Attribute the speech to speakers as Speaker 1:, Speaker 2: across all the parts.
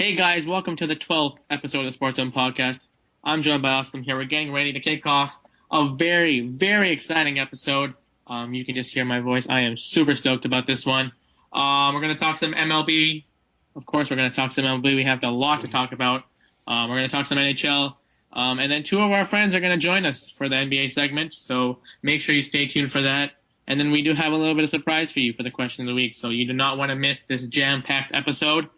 Speaker 1: Hey guys, welcome to the 12th episode of the Sports Zone Podcast. I'm joined by Austin here. We're getting ready to kick off a very, very exciting episode. You can just hear my voice. I am super stoked about this one. We're going to talk some MLB. Of course, we're going to talk some MLB. We have a lot to talk about. We're going to talk some NHL. And then two of our friends are going to join us for the NBA segment. So make sure you stay tuned for that. And then we do have a little bit of surprise for you for the question of the week. So you do not want to miss this jam-packed episode.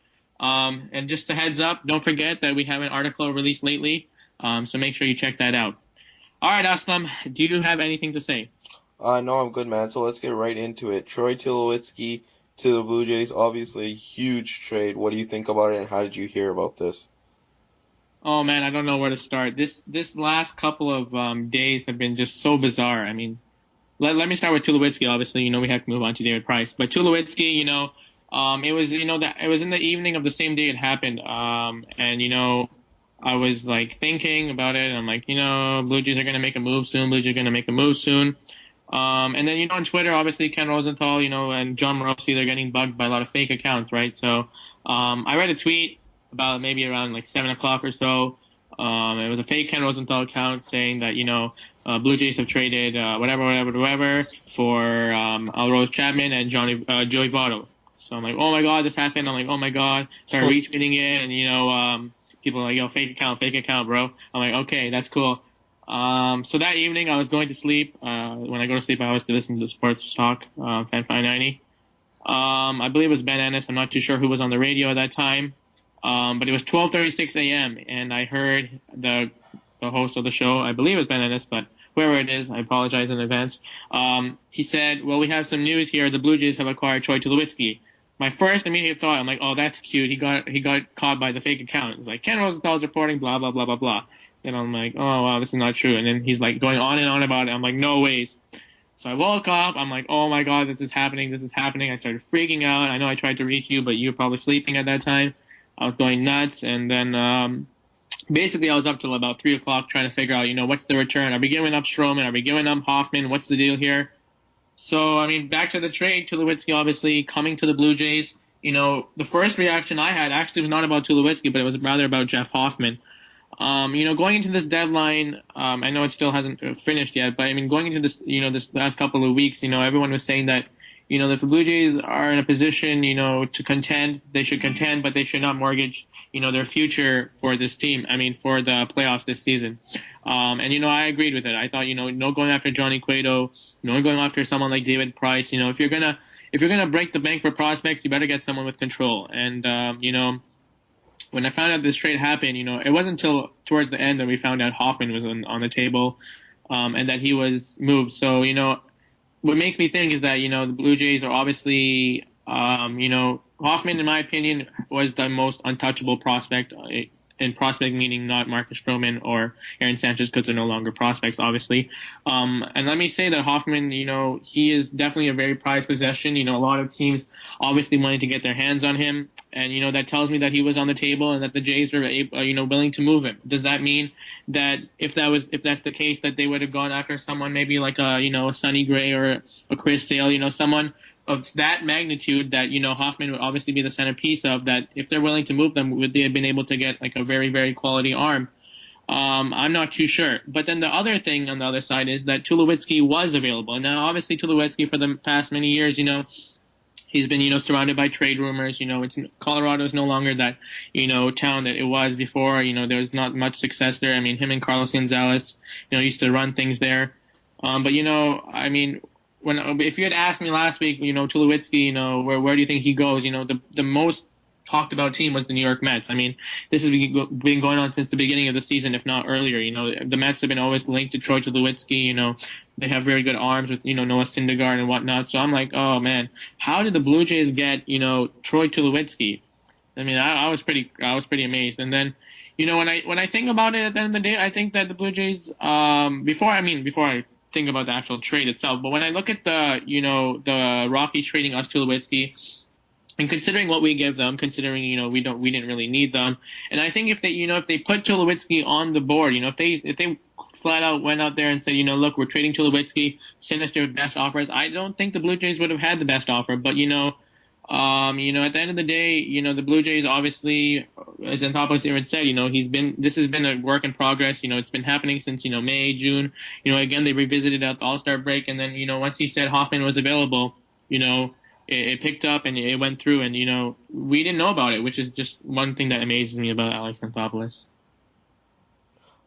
Speaker 1: And just a heads up, don't forget that we have an article released lately, so make sure you check that out. All right, Aslam, do you have anything to say?
Speaker 2: No, I'm good, man. So let's get right into it. Troy Tulowitzki to the Blue Jays, obviously a huge trade. What do you think about it, and how did you hear about this?
Speaker 1: Oh man, I don't know where to start. This last couple of days have been just so bizarre. I mean, let me start with Tulowitzki. Obviously, we have to move on to David Price, but Tulowitzki, it was that it was in the evening of the same day it happened, and I was like thinking about it. And I'm like, Blue Jays are gonna make a move soon. Blue Jays are gonna make a move soon. And then on Twitter, obviously Ken Rosenthal, and John Morosi, they're getting bugged by a lot of fake accounts, right? So I read a tweet about maybe around like 7 o'clock or so. It was a fake Ken Rosenthal account saying that Blue Jays have traded whatever for Alrose Chapman and Joey Votto. So I'm like, oh my God, this happened. I'm like, oh my God. Started retweeting it, and people are like, yo, fake account, bro. I'm like, okay, that's cool. So that evening I was going to sleep. When I go to sleep, I always to listen to the sports talk, Fan 590. I believe it was Ben Ennis. I'm not too sure who was on the radio at that time. But it was 12:36 a.m. and I heard the host of the show. I believe it's Ben Ennis, but whoever it is, I apologize in advance. He said, "Well, we have some news here. The Blue Jays have acquired Troy Tulowitzki." My first immediate thought, I'm like, "Oh, that's cute. He got caught by the fake account." It's like Ken Rosenthal's reporting, blah blah blah blah blah. And I'm like, "Oh wow, this is not true." And then he's like going on and on about it. I'm like, "No ways." So I woke up. I'm like, "Oh my God, this is happening. This is happening." I started freaking out. I know I tried to reach you, but you were probably sleeping at that time. I was going nuts, and then basically I was up till about 3 o'clock trying to figure out, what's the return? Are we giving up Stroman? Are we giving up Hoffman? What's the deal here? So I mean, back to the trade. Tulowitzki obviously coming to the Blue Jays. The first reaction I had actually was not about Tulowitzki, but it was rather about Jeff Hoffman. Going into this deadline, I know it still hasn't finished yet, but I mean, going into this, this last couple of weeks, everyone was saying that, if the Blue Jays are in a position, to contend, they should contend, but they should not mortgage, their future for this team. I mean, for the playoffs this season. And I agreed with it. I thought, no going after Johnny Cueto, no going after someone like David Price. If you're gonna break the bank for prospects, you better get someone with control. And when I found out this trade happened, it wasn't until towards the end that we found out Hoffman was on the table, and that he was moved. So, what makes me think is that, the Blue Jays are obviously, Hoffman, in my opinion, was the most untouchable prospect. In prospect meaning not Marcus Stroman or Aaron Sanchez, because they're no longer prospects, obviously. And let me say that Hoffman, he is definitely a very prized possession. A lot of teams obviously wanted to get their hands on him. And, that tells me that he was on the table and that the Jays were, willing to move him. Does that mean that if that's the case, that they would have gone after someone maybe like a Sonny Gray or a Chris Sale, someone of that magnitude that, Hoffman would obviously be the centerpiece of, that if they're willing to move them, would they have been able to get like a very, very quality arm? I'm not too sure. But then the other thing on the other side is that Tulowitzki was available. Now, obviously, Tulowitzki for the past many years, he's been, surrounded by trade rumors. Colorado is no longer that, town that it was before. There's not much success there. I mean, him and Carlos Gonzalez, used to run things there. But, I mean, if you had asked me last week, Tulowitzki, where do you think he goes? The most talked about team was the New York Mets. I mean, this has been going on since the beginning of the season, if not earlier. The Mets have been always linked to Troy Tulowitzki. They have very good arms with, Noah Syndergaard and whatnot. So I'm like, oh man, how did the Blue Jays get, Troy Tulowitzki? I mean, I was pretty amazed. And then, when I think about it at the end of the day, I think that the Blue Jays, before I think about the actual trade itself, but when I look at the Rockies trading us Tulowitzki, and considering what we give them, considering we didn't really need them, and I think if they put Tulowitzki on the board, if they flat out went out there and said, look, we're trading Tulowitzki, send us your best offers, I don't think the Blue Jays would have had the best offer. But At the end of the day, the Blue Jays obviously, as Anthopoulos even said, this has been a work in progress. It's been happening since, May, June. Again, they revisited at the All-Star break. And then, once he said Hoffman was available, it picked up and it went through. And, we didn't know about it, which is just one thing that amazes me about Alex Anthopoulos.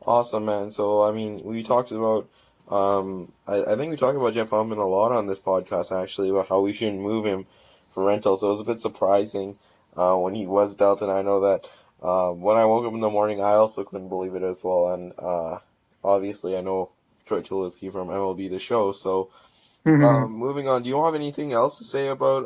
Speaker 2: Awesome, man. So, I mean, we talked about, I think we talked about Jeff Humpman a lot on this podcast, actually, about how we shouldn't move him for rental. So it was a bit surprising when he was dealt, and I know that when I woke up in the morning, I also couldn't believe it as well. And obviously, I know Troy Tulowitzki from MLB The Show. So, moving on, do you have anything else to say about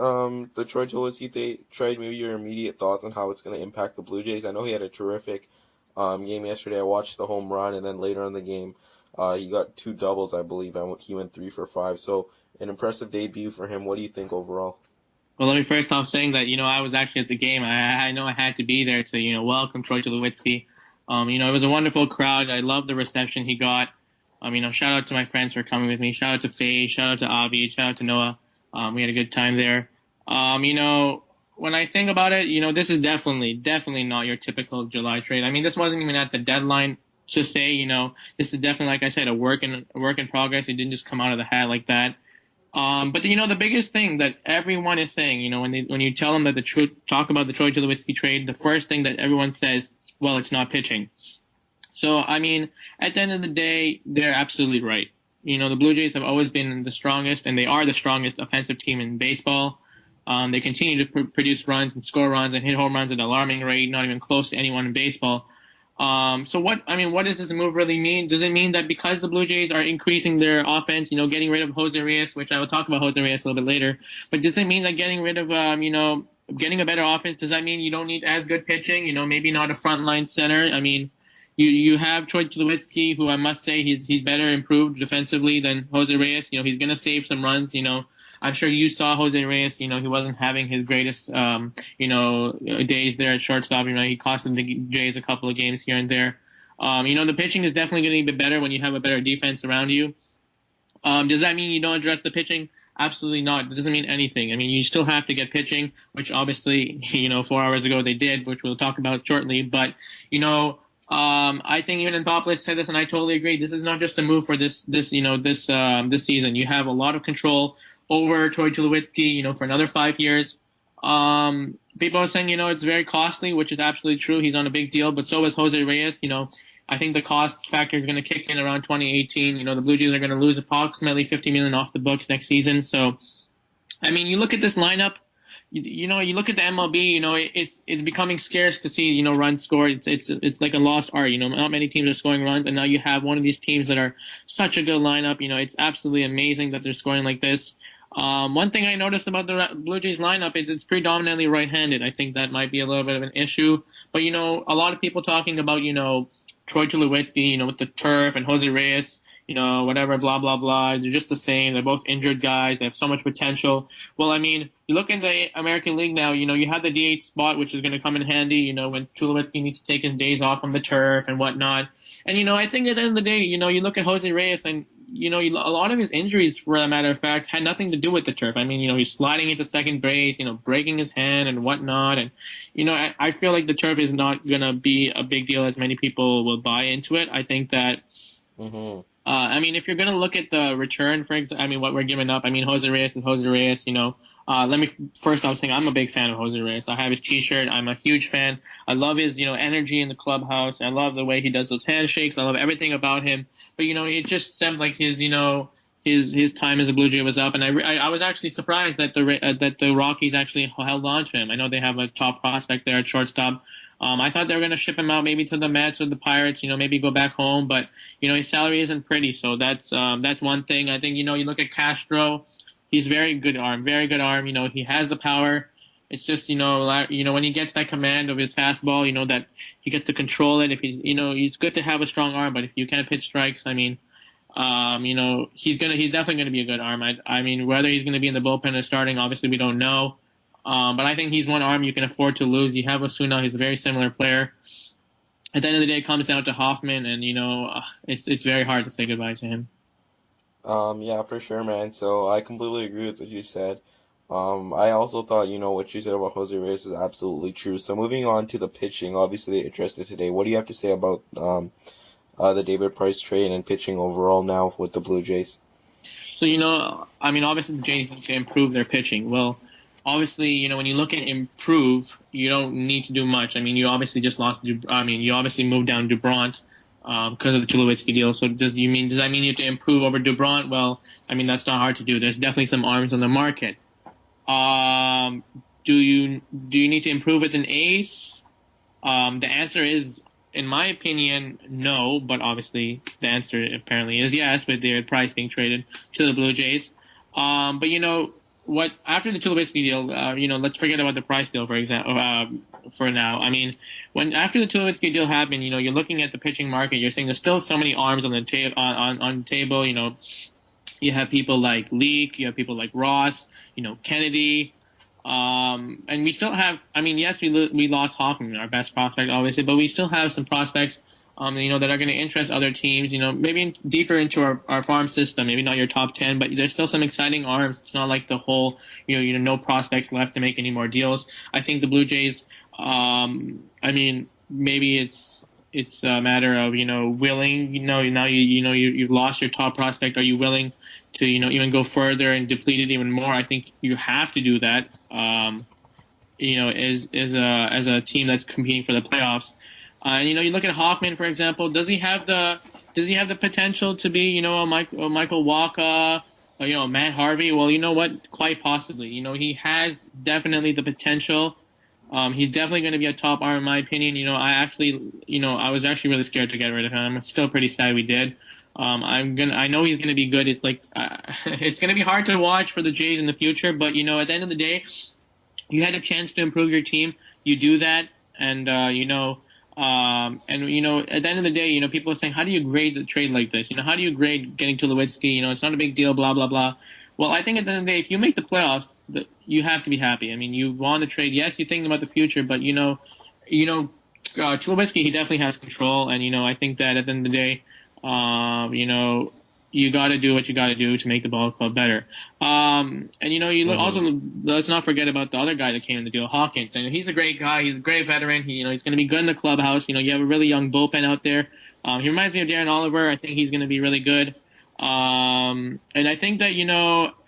Speaker 2: the Troy Tulowitzki trade? Maybe your immediate thoughts on how it's going to impact the Blue Jays. I know he had a terrific game yesterday. I watched the home run, and then later in the game, he got two doubles, I believe. He went 3 for 5. So an impressive debut for him. What do you think overall?
Speaker 1: Well, let me first off saying that, I was actually at the game. I know I had to be there to, welcome Troy Tulowitzki. It was a wonderful crowd. I love the reception he got. Shout out to my friends for coming with me. Shout out to Faye. Shout out to Avi. Shout out to Noah. We had a good time there. When I think about it, this is definitely not your typical July trade. This wasn't even at the deadline to say, this is definitely, like I said, a work in progress. It didn't just come out of the hat like that. But the biggest thing that everyone is saying, when you tell them that talk about the Troy Tulowitzki trade, the first thing that everyone says, well, it's not pitching. So at the end of the day, they're absolutely right. The Blue Jays have always been the strongest, and they are the strongest offensive team in baseball. They continue to produce runs and score runs and hit home runs at an alarming rate, not even close to anyone in baseball. So what does this move really mean? Does it mean that because the Blue Jays are increasing their offense, getting rid of Jose Reyes, which I will talk about Jose Reyes a little bit later, but does it mean that getting rid of, getting a better offense, does that mean you don't need as good pitching? Maybe not a frontline center. You have Troy Tulowitzki, who I must say he's better improved defensively than Jose Reyes. He's gonna save some runs. I'm sure you saw Jose Reyes. He wasn't having his greatest days there at shortstop. He cost the Jays a couple of games here and there. The pitching is definitely going to be better when you have a better defense around you. Does that mean you don't address the pitching? Absolutely not. It doesn't mean anything. You still have to get pitching, which obviously, 4 hours ago they did, which we'll talk about shortly. But, I think even Anthopoulos said this, and I totally agree. This is not just a move for this season. You have a lot of control over Troy Tulowitzki, for another 5 years. People are saying, it's very costly, which is absolutely true. He's on a big deal, but so is Jose Reyes. I think the cost factor is going to kick in around 2018. The Blue Jays are going to lose approximately $50 million off the books next season. So, you look at this lineup. You look at the MLB. It's becoming scarce to see runs scored. It's like a lost art. Not many teams are scoring runs, and now you have one of these teams that are such a good lineup. It's absolutely amazing that they're scoring like this. One thing I noticed about the Blue Jays lineup is it's predominantly right-handed. I think that might be a little bit of an issue. But, a lot of people talking about, Troy Tulowitzki, with the turf and Jose Reyes, whatever, blah, blah, blah. They're just the same. They're both injured guys. They have so much potential. Well, you look in the American League now, you have the DH spot, which is going to come in handy, when Tulowitzki needs to take his days off from the turf and whatnot. And, I think at the end of the day, you look at Jose Reyes and, a lot of his injuries, for a matter of fact, had nothing to do with the turf. He's sliding into second base, breaking his hand and whatnot. And, I feel like the turf is not going to be a big deal as many people will buy into it. I think that,
Speaker 2: Mm-hmm.
Speaker 1: if you're going to look at the return, for example, what we're giving up, Jose Reyes is Jose Reyes, let me first off saying I'm a big fan of Jose Reyes. I have his T-shirt. I'm a huge fan. I love his, energy in the clubhouse. I love the way he does those handshakes. I love everything about him. But, it just seemed like his time as a Blue Jay was up, and I was actually surprised that the Rockies actually held on to him. I know they have a top prospect there at shortstop. I thought they were going to ship him out maybe to the Mets or the Pirates, maybe go back home, but his salary isn't pretty, so that's one thing. I think you look at Castro, he's very good arm, very good arm. He has the power. It's just when he gets that command of his fastball, that he gets to control it. If it's good to have a strong arm, but if you can't pitch strikes, he's definitely gonna be a good arm. Whether he's gonna be in the bullpen or starting, obviously we don't know. But I think he's one arm you can afford to lose. You have Osuna; he's a very similar player. At the end of the day, it comes down to Hoffman, and it's very hard to say goodbye to him.
Speaker 2: Yeah, for sure, man. So I completely agree with what you said. I also thought, what you said about Jose Reyes is absolutely true. So moving on to the pitching, obviously they addressed it today. What do you have to say about the David Price trade and pitching overall now with the Blue Jays?
Speaker 1: So, I mean, obviously the Jays need to improve their pitching. Well, obviously, when you look at improve, you don't need to do much. I mean, you obviously just lost. I mean, you obviously moved down Dubront because of the Tulowitzki deal. So, does that mean you have to improve over Dubront? Well, I mean, that's not hard to do. There's definitely some arms on the market. Um, do you need to improve with an ace? The answer is, in my opinion, no. But obviously, the answer apparently is yes, with their price being traded to the Blue Jays. But what? After the Tulowitzki deal, let's forget about the price deal for example. For now, I mean, when after the Tulowitzki deal happened, you're looking at the pitching market. You're saying there's still so many arms on the table on the table. You have people like Leak, you have people like Ross, Kennedy. And we still have. I mean, yes, we lost Hoffman, our best prospect, obviously, but we still have some prospects, that are going to interest other teams. Maybe deeper into our farm system. Maybe not your top 10, but there's still some exciting arms. It's not like the whole, no prospects left to make any more deals. I think the Blue Jays. I mean, maybe it's a matter of willing. Now you've lost your top prospect. Are you willing to even go further and deplete it even more? I think you have to do that. As a team that's competing for the playoffs. And you look at Hoffman, for example. Does he have the potential to be a Michael Wacha, Matt Harvey? Well, you know what? Quite possibly. He has definitely the potential. He's definitely going to be a top arm in my opinion. I was actually really scared to get rid of him. I'm still pretty sad we did. I know he's gonna be good. It's like it's gonna be hard to watch for the Jays in the future, but at the end of the day, you had a chance to improve your team. You do that, and at the end of the day, people are saying, how do you grade the trade like this? How do you grade getting Tulowitzki? It's not a big deal, blah blah blah. Well, I think at the end of the day, if you make the playoffs, you have to be happy. I mean, you won the trade. Yes, you're thinking about the future, but Tulowitzki, he definitely has control, and I think that at the end of the day. You got to do what you got to do to make the ball club better. And you look, also let's not forget about the other guy that came in the deal, Hawkins. And he's a great guy. He's a great veteran. He's going to be good in the clubhouse. You have a really young bullpen out there. He reminds me of Darren Oliver. I think he's going to be really good. And I think that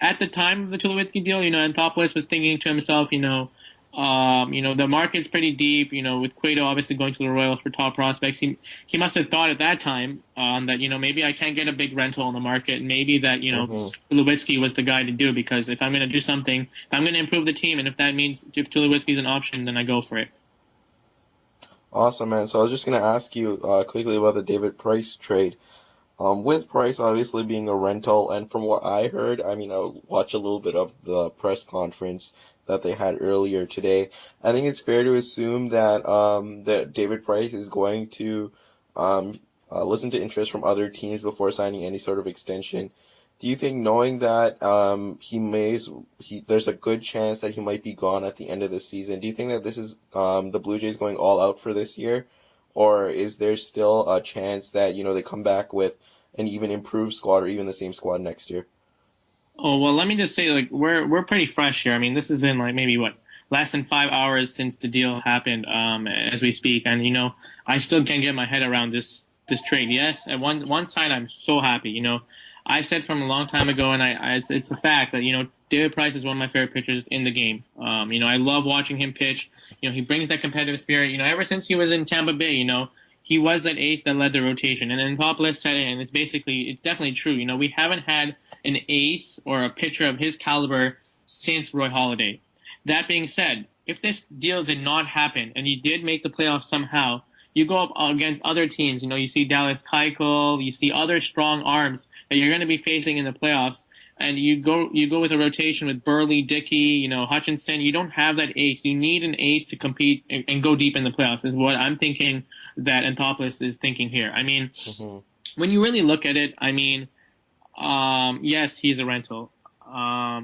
Speaker 1: at the time of the Tulowitzki deal, Anthopoulos was thinking to himself, the market's pretty deep. With Cueto obviously going to the Royals for top prospects, he must have thought at that time that maybe I can't get a big rental on the market, and maybe that Tulowitzki was the guy to do, because if I'm going to do something, if I'm going to improve the team, and if that means if Tulowitzki's an option, then I go for it.
Speaker 2: Awesome, man. So I was just gonna ask you quickly about the David Price trade. With Price obviously being a rental, and from what I heard, I mean, I watched a little bit of the press conference that they had earlier today. I think it's fair to assume that David Price is going to listen to interest from other teams before signing any sort of extension. Do you think, knowing that there's a good chance that he might be gone at the end of the season, do you think that this is the Blue Jays going all out for this year? Or is there still a chance that, they come back with an even improved squad or even the same squad next year?
Speaker 1: Oh, well, let me just say, like, we're pretty fresh here. I mean, this has been like maybe less than 5 hours since the deal happened, as we speak, and I still can't get my head around this trade. Yes, at one side, I'm so happy. I said from a long time ago, and it's a fact that David Price is one of my favorite pitchers in the game. I love watching him pitch. He brings that competitive spirit. Ever since he was in Tampa Bay, he was that ace that led the rotation. And then Anthopoulos said it, and it's definitely true. We haven't had an ace or a pitcher of his caliber since Roy Halladay. That being said, if this deal did not happen and he did make the playoffs somehow, you go up against other teams. You see Dallas Keuchel, you see other strong arms that you're going to be facing in the playoffs, and you go with a rotation with Burley, Dickey, Hutchinson. You don't have that ace. You need an ace to compete and go deep in the playoffs, is what I'm thinking that Anthopoulos is thinking here. I mean, when you really look at it, I mean, yes, he's a rental.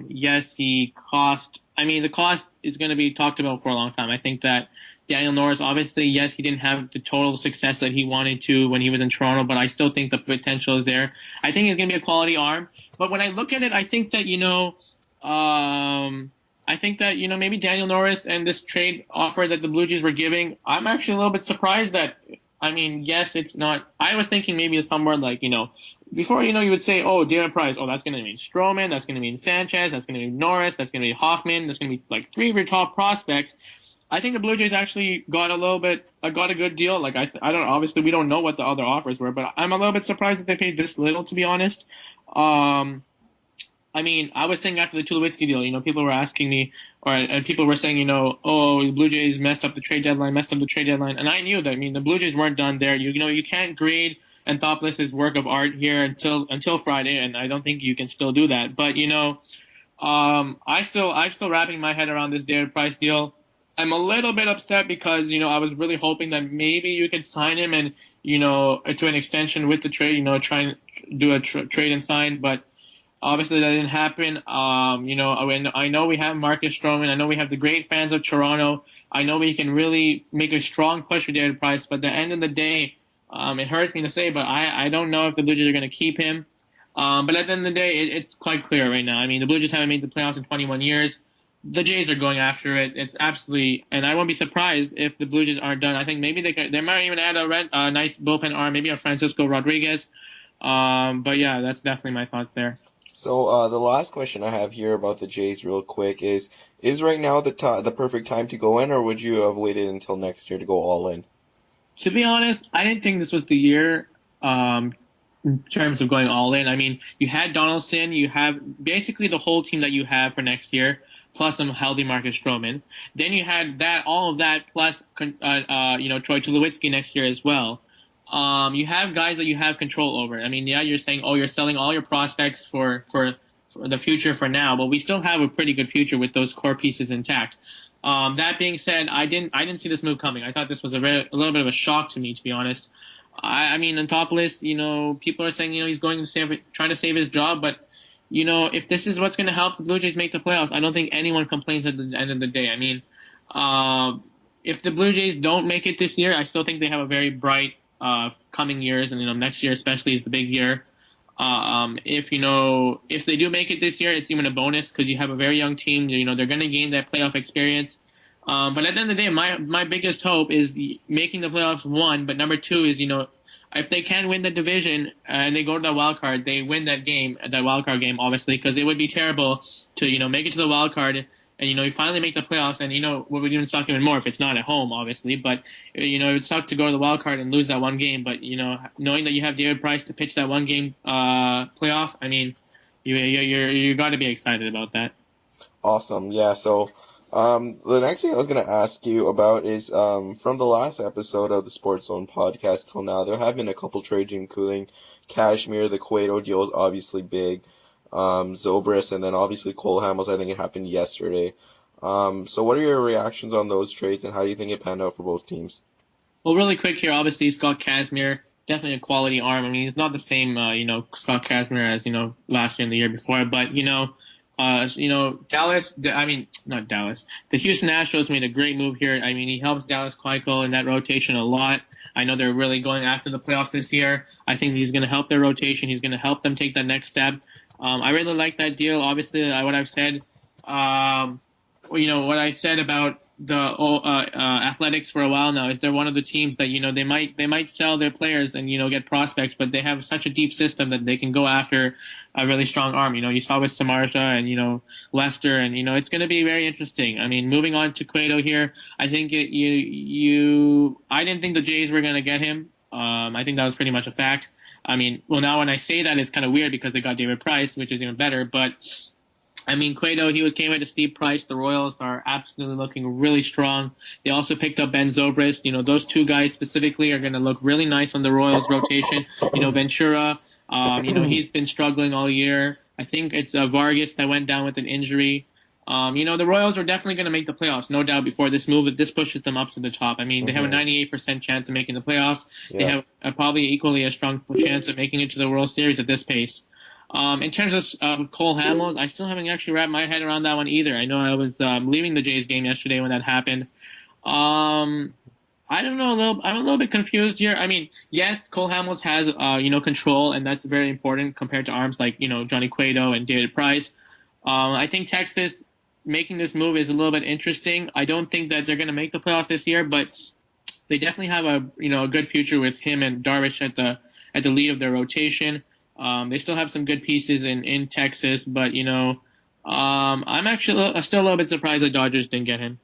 Speaker 1: Yes, he cost. I mean, the cost is going to be talked about for a long time. I think that Daniel Norris, obviously, yes, he didn't have the total success that he wanted to when he was in Toronto, but I still think the potential is there. I think he's going to be a quality arm. But when I look at it, I think that, I think that, maybe Daniel Norris and this trade offer that the Blue Jays were giving, I'm actually a little bit surprised that, I mean, yes, it's not. I was thinking maybe somewhere like, before, you would say, oh, David Price, oh, that's going to mean Stroman, that's going to mean Sanchez, that's going to mean Norris, that's going to be Hoffman, that's going to be like three of your top prospects. I think the Blue Jays actually got got a good deal. Like, I don't, obviously we don't know what the other offers were, but I'm a little bit surprised that they paid this little, to be honest. Um, I mean, I was saying after the Tulowitzki deal, people were asking me, and people were saying, oh, the Blue Jays messed up the trade deadline, and I knew that. I mean, the Blue Jays weren't done there. You can't grade Anthopoulos' work of art here until Friday, and I don't think you can still do that. But I'm still wrapping my head around this David Price deal. I'm a little bit upset because I was really hoping that maybe you could sign him and to an extension with the trade, try and do a trade and sign, but. Obviously, that didn't happen. I know we have Marcus Stroman. I know we have the great fans of Toronto. I know we can really make a strong push for David Price. But at the end of the day, it hurts me to say, but I don't know if the Blue Jays are going to keep him. But at the end of the day, it's quite clear right now. I mean, the Blue Jays haven't made the playoffs in 21 years. The Jays are going after it. It's absolutely, and I won't be surprised if the Blue Jays aren't done. I think maybe they might even add a nice bullpen arm, maybe a Francisco Rodriguez. But yeah, that's definitely my thoughts there.
Speaker 2: So the last question I have here about the Jays, real quick, is right now the perfect time to go in, or would you have waited until next year to go all in?
Speaker 1: To be honest, I didn't think this was the year in terms of going all in. I mean, you had Donaldson, you have basically the whole team that you have for next year, plus some healthy Marcus Stroman. Then you had all of that, plus Troy Tulowitzki next year as well. You have guys that you have control over. I mean, yeah, you're saying, oh, you're selling all your prospects for the future for now, but we still have a pretty good future with those core pieces intact. That being said, I didn't see this move coming. I thought this was a little bit of a shock to me, to be honest. I mean, Anthopoulos, people are saying, he's going to trying to save his job, but if this is what's going to help the Blue Jays make the playoffs, I don't think anyone complains at the end of the day. I mean, if the Blue Jays don't make it this year, I still think they have a very bright coming years, and next year especially is the big year. If they do make it this year, it's even a bonus because you have a very young team. They're going to gain that playoff experience. But at the end of the day, my biggest hope is making the playoffs, one, but number two is if they can win the division and they go to the wild card, they win that wild card game, obviously, because it would be terrible to make it to the wild card and you finally make the playoffs, and what would even suck even more if it's not at home, obviously. But it would suck to go to the wild card and lose that one game. But knowing that you have David Price to pitch that one game playoff, I mean, you got to be excited about that.
Speaker 2: Awesome. Yeah. So the next thing I was going to ask you about is from the last episode of the Sports Zone podcast till now, there have been a couple trades, including Cashmere. The Cueto deal is obviously big. Zobrist, and then obviously Cole Hamels. I think it happened yesterday. So what are your reactions on those trades, and how do you think it panned out for both teams?
Speaker 1: Well, really quick here, obviously Scott Kazmir, definitely a quality arm. I mean, he's not the same, Scott Kazmir as last year and the year before, but Dallas. I mean, not Dallas. The Houston Astros made a great move here. I mean, he helps Dallas Keuchel in that rotation a lot. I know they're really going after the playoffs this year. I think he's going to help their rotation. He's going to help them take that next step. I really like that deal. Obviously, what I've said, what I said about the Athletics for a while now is they're one of the teams that they might sell their players and get prospects, but they have such a deep system that they can go after a really strong arm. You saw with Samardzija and Lester, and it's going to be very interesting. I mean, moving on to Cueto here, I think I didn't think the Jays were going to get him. I think that was pretty much a fact. I mean, well, now when I say that, it's kind of weird because they got David Price, which is even better. But, I mean, Cueto, came at a steep price. The Royals are absolutely looking really strong. They also picked up Ben Zobrist. Those two guys specifically are going to look really nice on the Royals rotation. Ventura, he's been struggling all year. I think it's Vargas that went down with an injury. The Royals are definitely going to make the playoffs, no doubt, before this move. This pushes them up to the top. I mean, they have a 98% chance of making the playoffs. Yeah. They have probably equally a strong chance of making it to the World Series at this pace. In terms of Cole Hamels, I still haven't actually wrapped my head around that one either. I know I was leaving the Jays game yesterday when that happened. I don't know. I'm a little bit confused here. I mean, yes, Cole Hamels has control, and that's very important compared to arms like Johnny Cueto and David Price. I think Texas making this move is a little bit interesting. I don't think that they're going to make the playoffs this year, but they definitely have a good future with him and Darvish at the lead of their rotation. They still have some good pieces in Texas, but I'm actually still a little bit surprised the Dodgers didn't get him.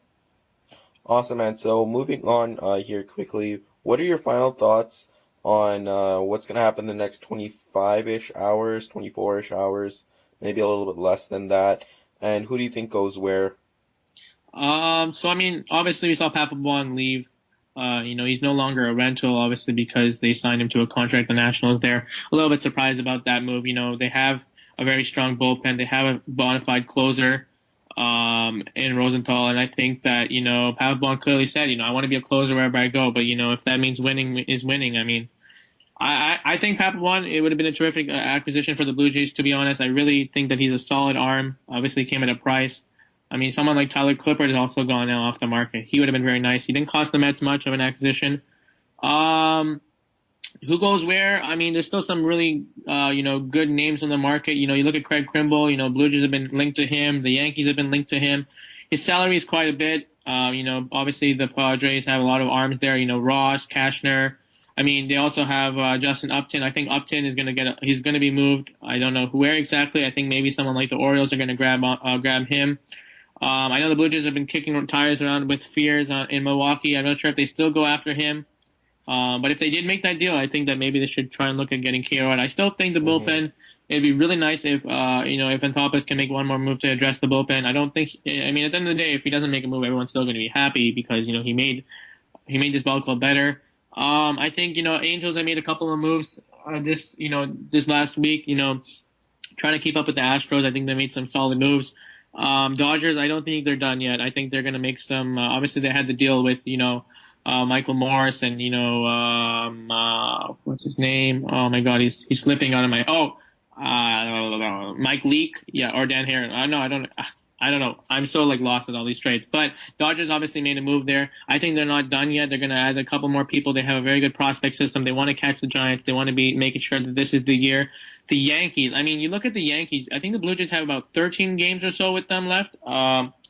Speaker 2: Awesome, man. So moving on here quickly, what are your final thoughts on what's going to happen the next 25-ish hours, 24-ish hours, maybe a little bit less than that? And who do you think goes where?
Speaker 1: So I mean, obviously we saw Papelbon leave. He's no longer a rental, obviously, because they signed him to a contract. The Nationals, they're a little bit surprised about that move. They have a very strong bullpen. They have a bona fide closer, in Rosenthal, and I think that Papelbon clearly said, I want to be a closer wherever I go. But if that means winning is winning, I mean, I think Papelbon, it would have been a terrific acquisition for the Blue Jays. To be honest, I really think that he's a solid arm. Obviously, came at a price. I mean, someone like Tyler Clippard has also gone now off the market. He would have been very nice. He didn't cost the Mets much of an acquisition. Um, who goes where? I mean, there's still some really, good names on the market. You look at Craig Kimbrel. Blue Jays have been linked to him. The Yankees have been linked to him. His salary is quite a bit. Obviously the Padres have a lot of arms there. Ross, Cashner. I mean, they also have Justin Upton. I think Upton is he's going to be moved. I don't know where exactly. I think maybe someone like the Orioles are going to grab him. I know the Blue Jays have been kicking tires around with fears in Milwaukee. I'm not sure if they still go after him. But if they did make that deal, I think that maybe they should try and look at getting KO. And I still think the
Speaker 2: Hmm.
Speaker 1: bullpen, it'd be really nice if Anthopoulos can make one more move to address the bullpen. I don't think, I mean, at the end of the day, if he doesn't make a move, everyone's still going to be happy because, he made this ball club better. I think, Angels, I made a couple of moves this last week, trying to keep up with the Astros. I think they made some solid moves. Dodgers, I don't think they're done yet. I think they're going to make some. Obviously, they had the deal with Michael Morris and what's his name? Oh my God, he's slipping out of my. Mike Leake, yeah, or Dan Heron. No, I don't know. I'm so lost with all these trades. But Dodgers obviously made a move there. I think they're not done yet. They're going to add a couple more people. They have a very good prospect system. They want to catch the Giants. They want to be making sure that this is the year. The Yankees. I mean, you look at the Yankees. I think the Blue Jays have about 13 games or so with them left.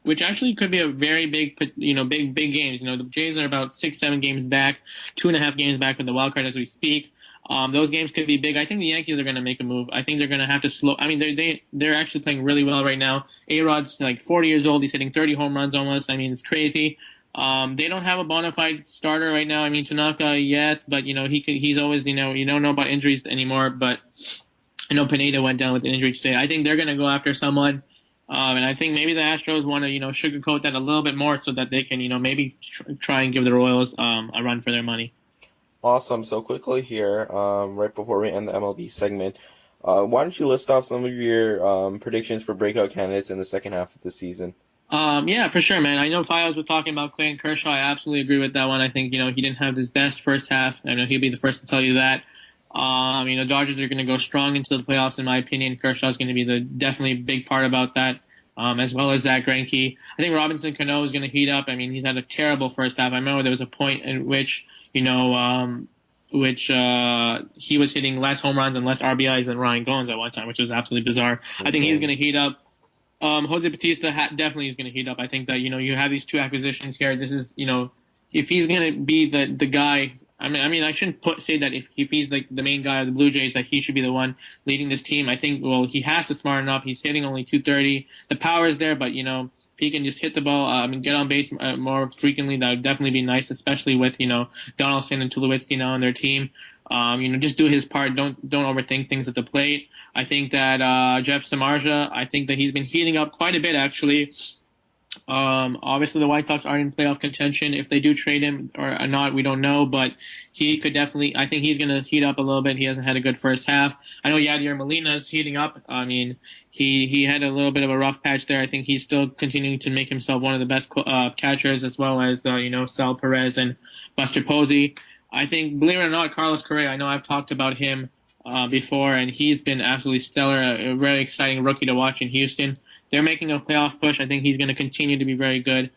Speaker 1: Which actually could be a very big games. The Jays are about 6, 7 games back, 2.5 games back with the wild card as we speak. Those games could be big. I think the Yankees are going to make a move. I think they're going to have to slow. I mean, they're actually playing really well right now. A-Rod's 40 years old. He's hitting 30 home runs almost. I mean, it's crazy. They don't have a bona fide starter right now. I mean, Tanaka, yes, but he's always you don't know about injuries anymore. But I know Pineda went down with an injury today. I think they're going to go after someone. And I think maybe the Astros want to, sugarcoat that a little bit more so that they can, maybe try and give the Royals a run for their money.
Speaker 2: Awesome. So quickly here, right before we end the MLB segment, why don't you list off some of your predictions for breakout candidates in the second half of the season?
Speaker 1: Yeah, for sure, man. I know Files was talking about Clayton Kershaw. I absolutely agree with that one. I think, he didn't have his best first half. I know he'll be the first to tell you that. Dodgers are going to go strong into the playoffs, in my opinion. Kershaw's going to be the definitely big part about that, as well as Zach Greinke. I think Robinson Cano is going to heat up. I mean, he's had a terrible first half. I remember there was a point in which, he was hitting less home runs and less RBIs than Ryan Goins at one time, which was absolutely bizarre. I think he's
Speaker 2: Insane.
Speaker 1: going to heat up. Jose Batista definitely is going to heat up. I think that you have these two acquisitions here. This is if he's going to be the guy. I shouldn't say that if he's the main guy of the Blue Jays that he should be the one leading this team. I think he has to smart enough. He's hitting only 230. The power is there, but if he can just hit the ball, get on base more frequently, that would definitely be nice, especially with Donaldson and Tulowitzki now on their team. Just do his part. Don't overthink things at the plate. I think that Jeff Samardzija, I think that he's been heating up quite a bit actually. Obviously the White Sox aren't in playoff contention. If they do trade him or not, we don't know, but he could definitely, I think he's going to heat up a little bit. He hasn't had a good first half. I know Yadier Molina's heating up. I mean, he had a little bit of a rough patch there. I think he's still continuing to make himself one of the best catchers, as well as Sal Perez and Buster Posey. I think, believe it or not, Carlos Correa, I know I've talked about him before, and he's been absolutely stellar, a very exciting rookie to watch in Houston. They're making a playoff push. I think he's going to continue to be very good.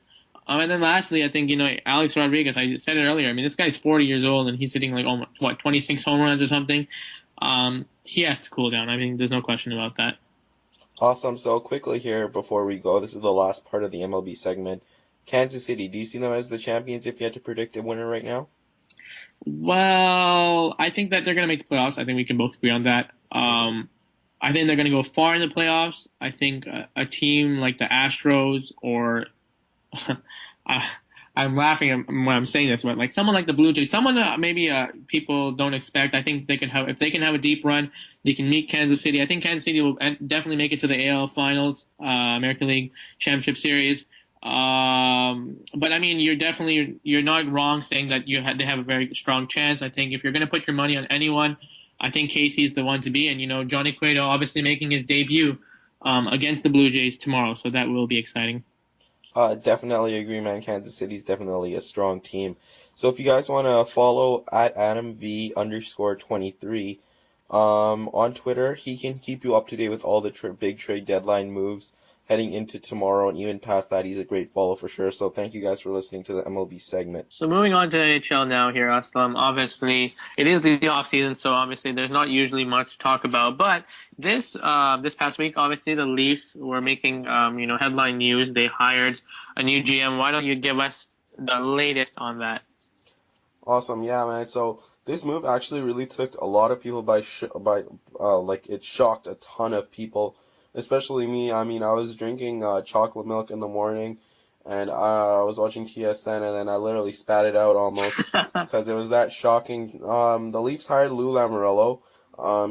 Speaker 1: And then lastly, I think, Alex Rodriguez, I said it earlier. I mean, this guy's 40 years old and he's hitting almost, 26 home runs or something. He has to cool down. I mean, there's no question about that.
Speaker 2: Awesome. So quickly here before we go, this is the last part of the MLB segment. Kansas City, do you see them as the champions if you had to predict a winner right now?
Speaker 1: Well, I think that they're going to make the playoffs. I think we can both agree on that.
Speaker 2: Hmm.
Speaker 1: I think they're going to go far in the playoffs. I think a team like the Astros or I, I'm laughing when I'm saying this, but like someone like the Blue Jays, someone maybe people don't expect. I think they can have if they can have a deep run, they can meet Kansas City. I think Kansas City will definitely make it to the AL Finals, American League Championship Series. But I mean, you're not wrong saying that they have a very strong chance. I think if you're going to put your money on anyone, I think Casey's the one to be. And Johnny Cueto obviously making his debut against the Blue Jays tomorrow, so that will be exciting.
Speaker 2: Definitely agree, man. Kansas City's definitely a strong team. So if you guys want to follow at AdamV_23 on Twitter, he can keep you up to date with all the big trade deadline moves heading into tomorrow and even past that. He's a great follow for sure. So thank you guys for listening to the MLB segment.
Speaker 1: So moving on to NHL now here, Aslam. Obviously, it is the off season, so obviously there's not usually much to talk about. But this past week, obviously the Leafs were making headline news. They hired a new GM. Why don't you give us the latest on that?
Speaker 2: Awesome, yeah, man. So this move actually really took a lot of people by it shocked a ton of people, especially me. I mean, I was drinking chocolate milk in the morning, and I was watching TSN, and then I literally spat it out almost because it was that shocking. The Leafs hired Lou Lamoriello.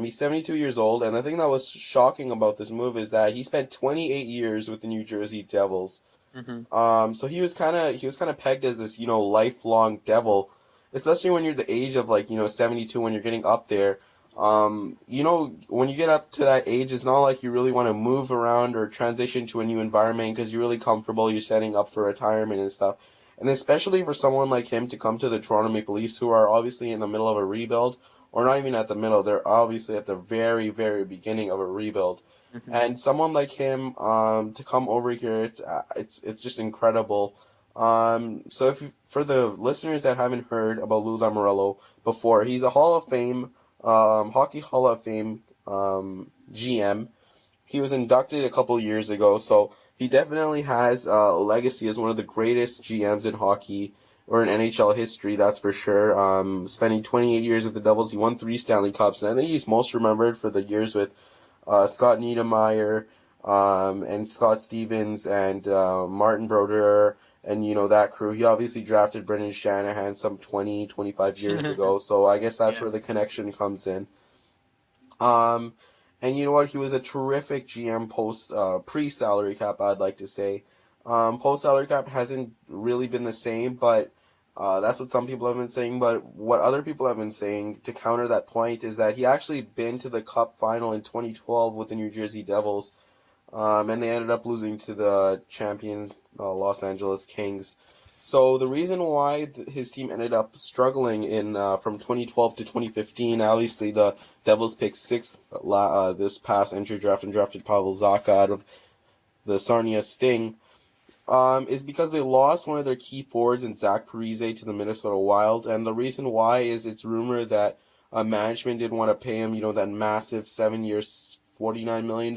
Speaker 2: He's 72 years old, and the thing that was shocking about this move is that he spent 28 years with the New Jersey Devils.
Speaker 1: Hmm.
Speaker 2: So he was kind of pegged as this, lifelong devil, especially when you're the age of like, 72 when you're getting up there. When you get up to that age, it's not like you really want to move around or transition to a new environment because you're really comfortable. You're setting up for retirement and stuff. And especially for someone like him to come to the Toronto Maple Leafs, who are obviously in the middle of a rebuild, or not even at the middle, they're obviously at the very, very beginning of a rebuild.
Speaker 1: Hmm.
Speaker 2: And someone like him to come over here, it's just incredible. So for the listeners that haven't heard about Lou Lamoriello before, he's a Hall of Fame, Hockey Hall of Fame GM. He was inducted a couple years ago, so he definitely has a legacy as one of the greatest GMs in hockey or in NHL history, that's for sure. Spending 28 years with the Devils, he won 3 Stanley Cups, and I think he's most remembered for the years with Scott Niedermayer, and Scott Stevens and Martin Brodeur and that crew. He obviously drafted Brendan Shanahan some 20, 25 years ago, so I guess that's
Speaker 1: Yeah.
Speaker 2: where the connection comes in. Um, and you know what? He was a terrific GM post pre-salary cap, I'd like to say. Post salary cap hasn't really been the same, but that's what some people have been saying. But what other people have been saying to counter that point is that he actually been to the Cup final in 2012 with the New Jersey Devils, and they ended up losing to the champion Los Angeles Kings. So the reason why his team ended up struggling in from 2012 to 2015, obviously the Devils picked sixth this past entry draft and drafted Pavel Zacha out of the Sarnia Sting, is because they lost one of their key forwards in Zach Parise to the Minnesota Wild, and the reason why is it's rumored that management didn't want to pay him, that massive 7 years, $49 million,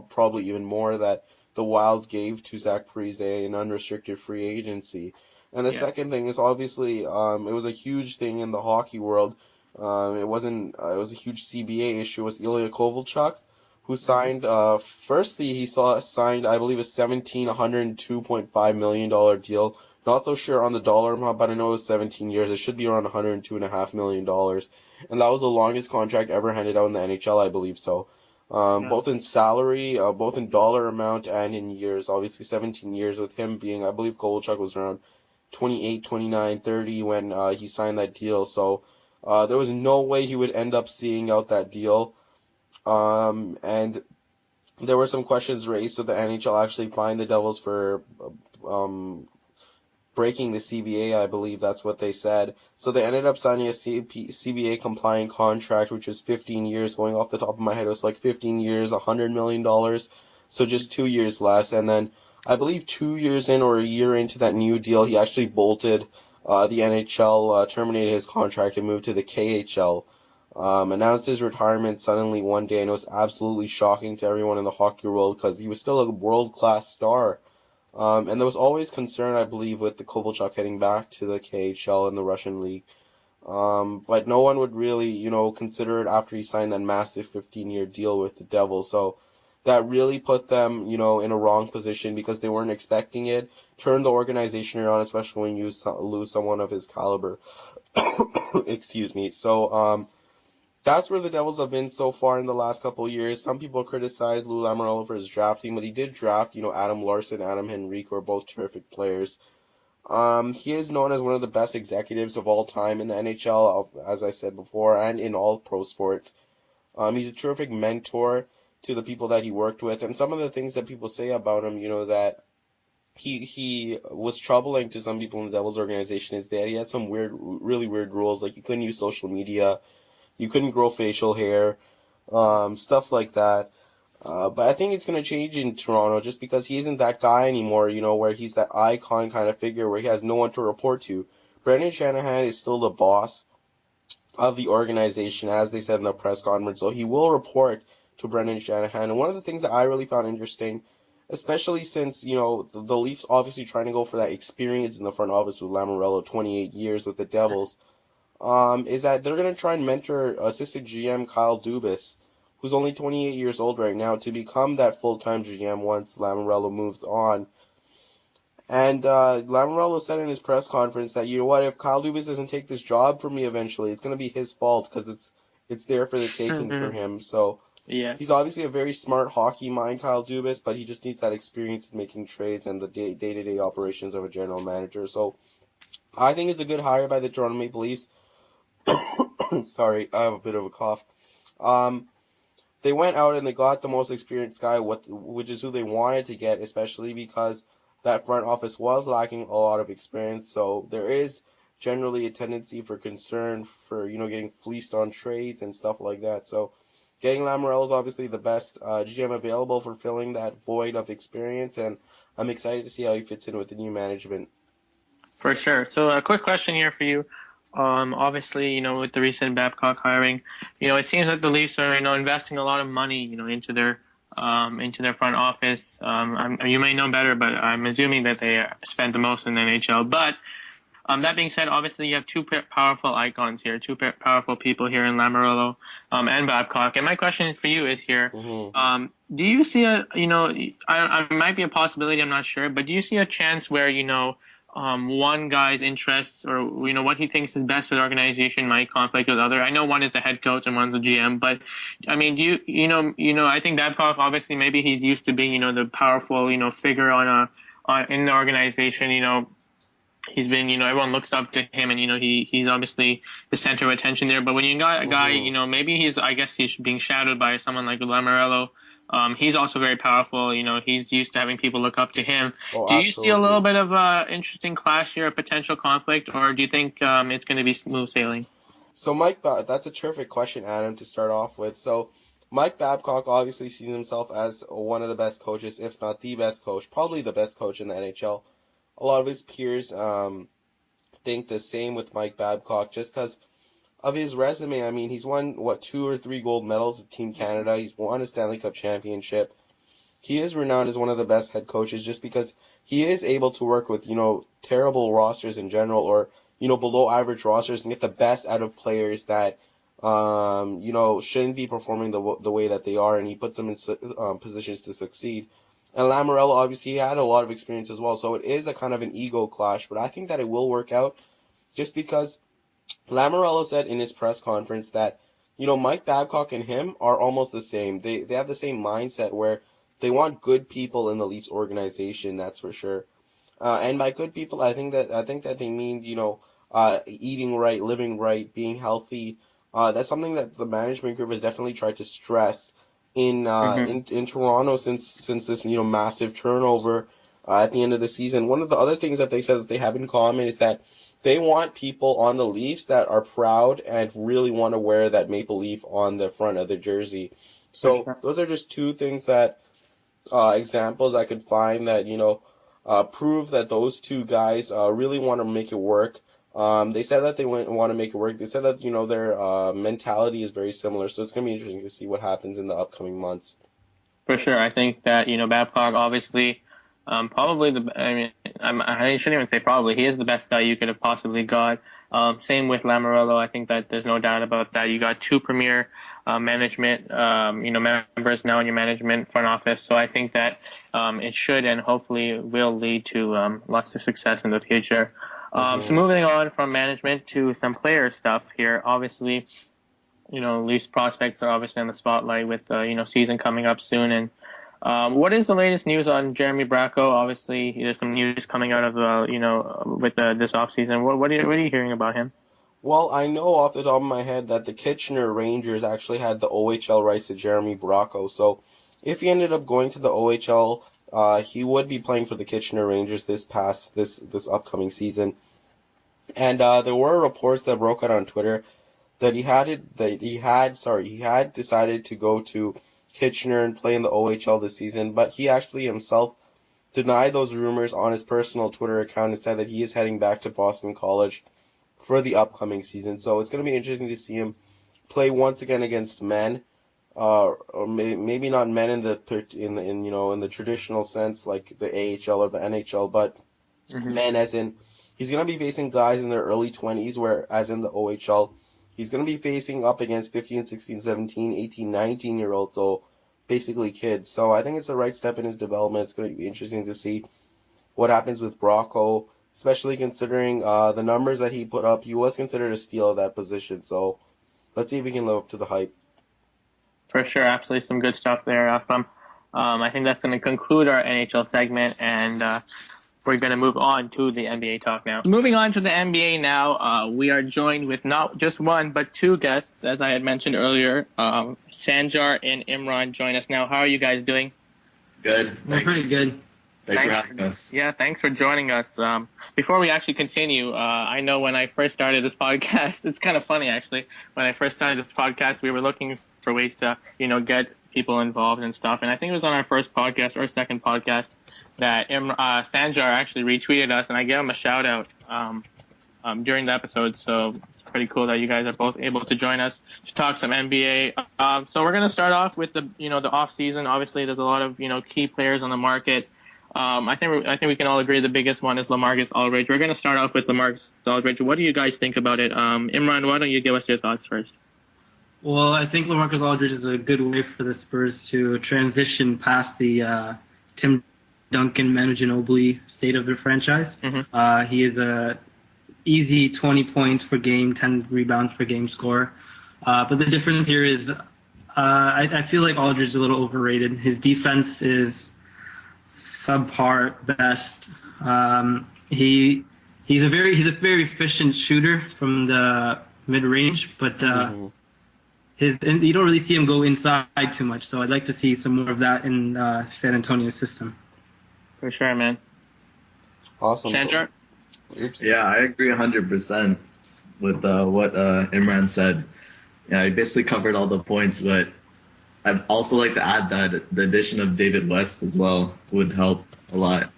Speaker 2: probably even more that the Wild gave to Zach Parise in unrestricted free agency. And the
Speaker 1: Yeah.
Speaker 2: second thing is obviously it was a huge thing in the hockey world. It wasn't. It was a huge CBA issue. Was Ilya Kovalchuk, who
Speaker 1: Hmm.
Speaker 2: signed firstly he saw signed I believe a $1,702.5 million deal. Not so sure on the dollar amount, but I know it was 17 years. It should be around $102.5 million, and that was the longest contract ever handed out in the NHL, I believe so.
Speaker 1: Yeah.
Speaker 2: Both in salary, both in dollar amount and in years. Obviously, 17 years with him being, I believe Kovalchuk was around 28, 29, 30 when he signed that deal. So there was no way he would end up seeing out that deal. And there were some questions raised, so the NHL actually fined the Devils for um, breaking the CBA, I believe that's what they said. So they ended up signing a CBA compliant contract, which was 15 years. Going off the top of my head, it was like 15 years, $100 million. So just 2 years less. And then I believe 2 years in or a year into that new deal, he actually bolted the NHL, terminated his contract, and moved to the KHL. announced his retirement suddenly one day, and it was absolutely shocking to everyone in the hockey world because he was still a world-class star. And there was always concern, I believe, with the Kovalchuk heading back to the KHL and the Russian league. But no one would really, consider it after he signed that massive 15-year deal with the Devils. So that really put them, in a wrong position because they weren't expecting it. Turned the organization around, especially when you lose someone of his caliber. Excuse me. So, that's where the Devils have been so far in the last couple of years. Some people criticize Lou Lamoriello for his drafting, but he did draft, Adam Larson, Adam Henrique, who are both terrific players. He is known as one of the best executives of all time in the NHL, as I said before, and in all pro sports. He's a terrific mentor to the people that he worked with, and some of the things that people say about him, that he was troubling to some people in the Devils organization is that he had some really weird rules, like you couldn't use social media, you couldn't grow facial hair, stuff like that. But I think it's going to change in Toronto just because he isn't that guy anymore, where he's that icon kind of figure where he has no one to report to. Brendan Shanahan is still the boss of the organization, as they said in the press conference, so he will report to Brendan Shanahan. And one of the things that I really found interesting, especially since, the Leafs obviously trying to go for that experience in the front office with Lamoriello, 28 years with the Devils, is that they're going to try and mentor assistant GM Kyle Dubas, who's only 28 years old right now, to become that full-time GM once Lamoriello moves on. And Lamoriello said in his press conference that, you know what, if Kyle Dubas doesn't take this job from me eventually, it's going to be his fault because it's there for the taking for him. So
Speaker 1: Yeah,
Speaker 2: he's obviously a very smart hockey mind, Kyle Dubas, but he just needs that experience in making trades and the day-to-day operations of a general manager. So I think it's a good hire by the Toronto Maple Leafs. Sorry, I have a bit of a cough. Um, they went out and they got the most experienced guy, which is who they wanted to get, especially because that front office was lacking a lot of experience. So there is generally a tendency for concern for getting fleeced on trades and stuff like that. So getting Lamoriello is obviously the best GM available for filling that void of experience, and I'm excited to see how he fits in with the new management.
Speaker 1: for sure. So a quick question here for you. Obviously, with the recent Babcock hiring, it seems like the Leafs are, investing a lot of money, into their front office. You may know better, but I'm assuming that they spent the most in the NHL. But that being said, obviously you have two powerful icons here, two powerful people here in Lamoriello, and Babcock. And my question for you is here,
Speaker 2: Hmm.
Speaker 1: do you see I might be a possibility, I'm not sure, but do you see a chance where, one guy's interests or, what he thinks is best for the organization might conflict with other? I know one is a head coach and one's a GM, but I mean, do I think Babcock, obviously, maybe he's used to being, the powerful, figure in the organization, he's been, everyone looks up to him and, he's obviously the center of attention there. But when you got a guy,
Speaker 2: Hmm.
Speaker 1: maybe I guess he's being shadowed by someone like Lamoriello. He's also very powerful. He's used to having people look up to him.
Speaker 2: Oh,
Speaker 1: Do you see a little
Speaker 2: absolutely.
Speaker 1: bit of interesting clash here, a potential conflict, or do you think it's going to be smooth sailing?
Speaker 2: So that's a terrific question, Adam, to start off with. So Mike Babcock obviously sees himself as one of the best coaches, if not the best coach, probably the best coach in the NHL. A lot of his peers think the same with Mike Babcock just because of his resume. I mean, he's won, what, 2 or 3 gold medals with Team Canada. He's won a Stanley Cup championship. He is renowned as one of the best head coaches just because he is able to work with, terrible rosters in general or, below average rosters and get the best out of players that, shouldn't be performing the way that they are, and he puts them in positions to succeed. And Lamoriello, obviously, he had a lot of experience as well, so it is a kind of an ego clash, but I think that it will work out just because Lamoriello said in his press conference that, Mike Babcock and him are almost the same. They have the same mindset where they want good people in the Leafs organization, that's for sure. And by good people, I think that they mean, eating right, living right, being healthy. That's something that the management group has definitely tried to stress
Speaker 1: Hmm.
Speaker 2: in Toronto since this massive turnover at the end of the season. One of the other things that they said that they have in common is that they want people on the Leafs that are proud and really want to wear that maple leaf on the front of their jersey.
Speaker 1: For
Speaker 2: So
Speaker 1: sure.
Speaker 2: those are just two things that examples I could find that prove that those two guys really want to make it work. They said that they want to make it work. They said that, their mentality is very similar, so it's going to be interesting to see what happens in the upcoming months.
Speaker 1: For sure. I think that, Babcock obviously, probably I shouldn't even say probably. He is the best guy you could have possibly got. Same with Lamoriello. I think that there's no doubt about that. You got two premier management, members now in your management front office. So I think that it should and hopefully will lead to lots of success in the future. So moving on from management to some player stuff here, obviously, Leafs prospects are obviously on the spotlight with the, season coming up soon. And what is the latest news on Jeremy Bracco? Obviously, there's some news coming out of, with this offseason. What are you hearing about him?
Speaker 2: Well, I know off the top of my head that the Kitchener Rangers actually had the OHL rights to Jeremy Bracco. So if he ended up going to the OHL, he would be playing for the Kitchener Rangers this upcoming season. And there were reports that broke out on Twitter that he had decided to go to Kitchener and play in the OHL this season, but he actually himself denied those rumors on his personal Twitter account and said that he is heading back to Boston College for the upcoming season. So it's going to be interesting to see him play once again against men, or maybe not men in the traditional sense like the AHL or the NHL, but men as in he's going to be facing guys in their early 20s, whereas in the OHL he's going to be facing up against 15, 16, 17, 18, 19-year-olds, so basically kids. So I think it's the right step in his development. It's going to be interesting to see what happens with Bracco, especially considering the numbers that he put up. He was considered a steal of that position, so let's see if he can live up to the hype.
Speaker 1: For sure, absolutely some good stuff there, Aslam. I think that's going to conclude our NHL segment, and we're going to move on to the NBA talk now. Moving on to the NBA now, we are joined with not just one, but two guests, as I had mentioned earlier. Sanjar and Imran join us now. How are you guys doing?
Speaker 3: Good.
Speaker 4: We're pretty good.
Speaker 3: Thanks for having us.
Speaker 1: Yeah, thanks for joining us. Before we actually continue, I know when I first started this podcast, it's kind of funny actually. When I first started this podcast, we were looking for ways to, get people involved and stuff. And I think it was on our first podcast or second podcast that Sanjar actually retweeted us, and I gave him a shout out during the episode. So it's pretty cool that you guys are both able to join us to talk some NBA. So we're gonna start off with the off season. Obviously, there's a lot of key players on the market. I think we can all agree the biggest one is LaMarcus Aldridge. We're gonna start off with LaMarcus Aldridge. What do you guys think about it? Imran, why don't you give us your thoughts first?
Speaker 4: Well, I think LaMarcus Aldridge is a good way for the Spurs to transition past the Tim Duncan, Manu Ginobili state of their franchise.
Speaker 1: Mm-hmm.
Speaker 4: He is a easy 20 points per game, 10 rebounds per game scorer. But the difference here is I feel like Aldridge is a little overrated. His defense is subpar at best. He's a very efficient shooter from the mid range, but and you don't really see him go inside too much. So I'd like to see some more of that in San Antonio's system.
Speaker 1: For sure, man.
Speaker 2: Awesome.
Speaker 1: Sanjar?
Speaker 3: Yeah, I agree 100% with what Imran said. Yeah, he basically covered all the points, but I'd also like to add that the addition of David West as well would help a lot.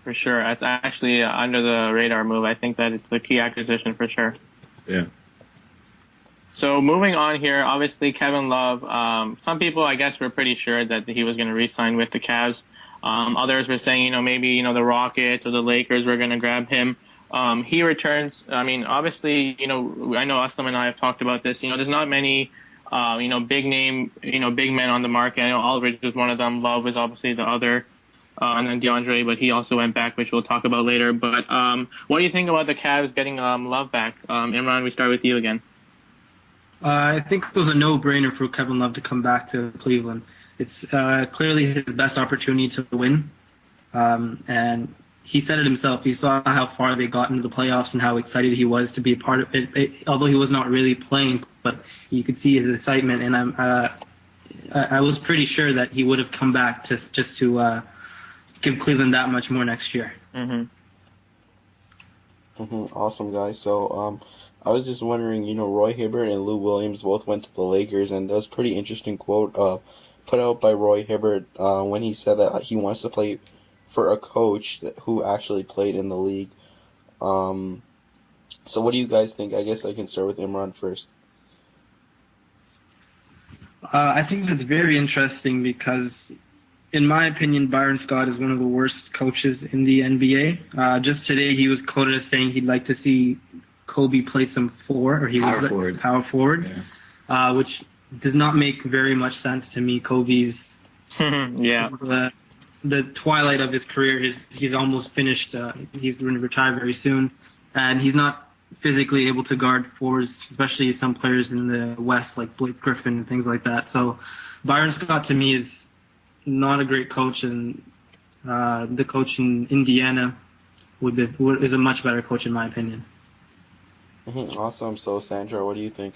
Speaker 1: For sure. It's actually under the radar move. I think that it's a key acquisition for sure.
Speaker 3: Yeah.
Speaker 1: So moving on here, obviously Kevin Love. Some people, I guess, were pretty sure that he was going to re-sign with the Cavs. Others were saying, maybe, the Rockets or the Lakers were going to grab him. He returns. I mean, obviously, I know Aslam and I have talked about this. There's not many, big name, big men on the market. I know Aldridge was one of them. Love was obviously the other. And then DeAndre, but he also went back, which we'll talk about later. But what do you think about the Cavs getting Love back? Imran, we start with you again.
Speaker 4: I think it was a no-brainer for Kevin Love to come back to Cleveland. It's clearly his best opportunity to win. And he said it himself. He saw how far they got into the playoffs and how excited he was to be a part of it. Although he was not really playing, but you could see his excitement. And I was pretty sure that he would have come back just to give Cleveland that much more next year.
Speaker 1: Mm-hmm.
Speaker 2: Awesome, guys. So I was just wondering, Roy Hibbert and Lou Williams both went to the Lakers, and that was a pretty interesting quote put out by Roy Hibbert when he said that he wants to play for a coach who actually played in the league. So what do you guys think? I guess I can start with Imran first.
Speaker 4: I think it's very interesting because, in my opinion, Byron Scott is one of the worst coaches in the NBA. Just today, he was quoted as saying he'd like to see Kobe play some four, or he
Speaker 3: Power
Speaker 4: would
Speaker 3: forward.
Speaker 4: power forward, which does not make very much sense to me. Kobe's
Speaker 1: Yeah.
Speaker 4: the twilight of his career. He's almost finished. He's going to retire very soon, and he's not physically able to guard fours, especially some players in the West like Blake Griffin and things like that. So Byron Scott to me is not a great coach, and the coach in Indiana is a much better coach in my opinion.
Speaker 2: Awesome. So Sandra, what do you think?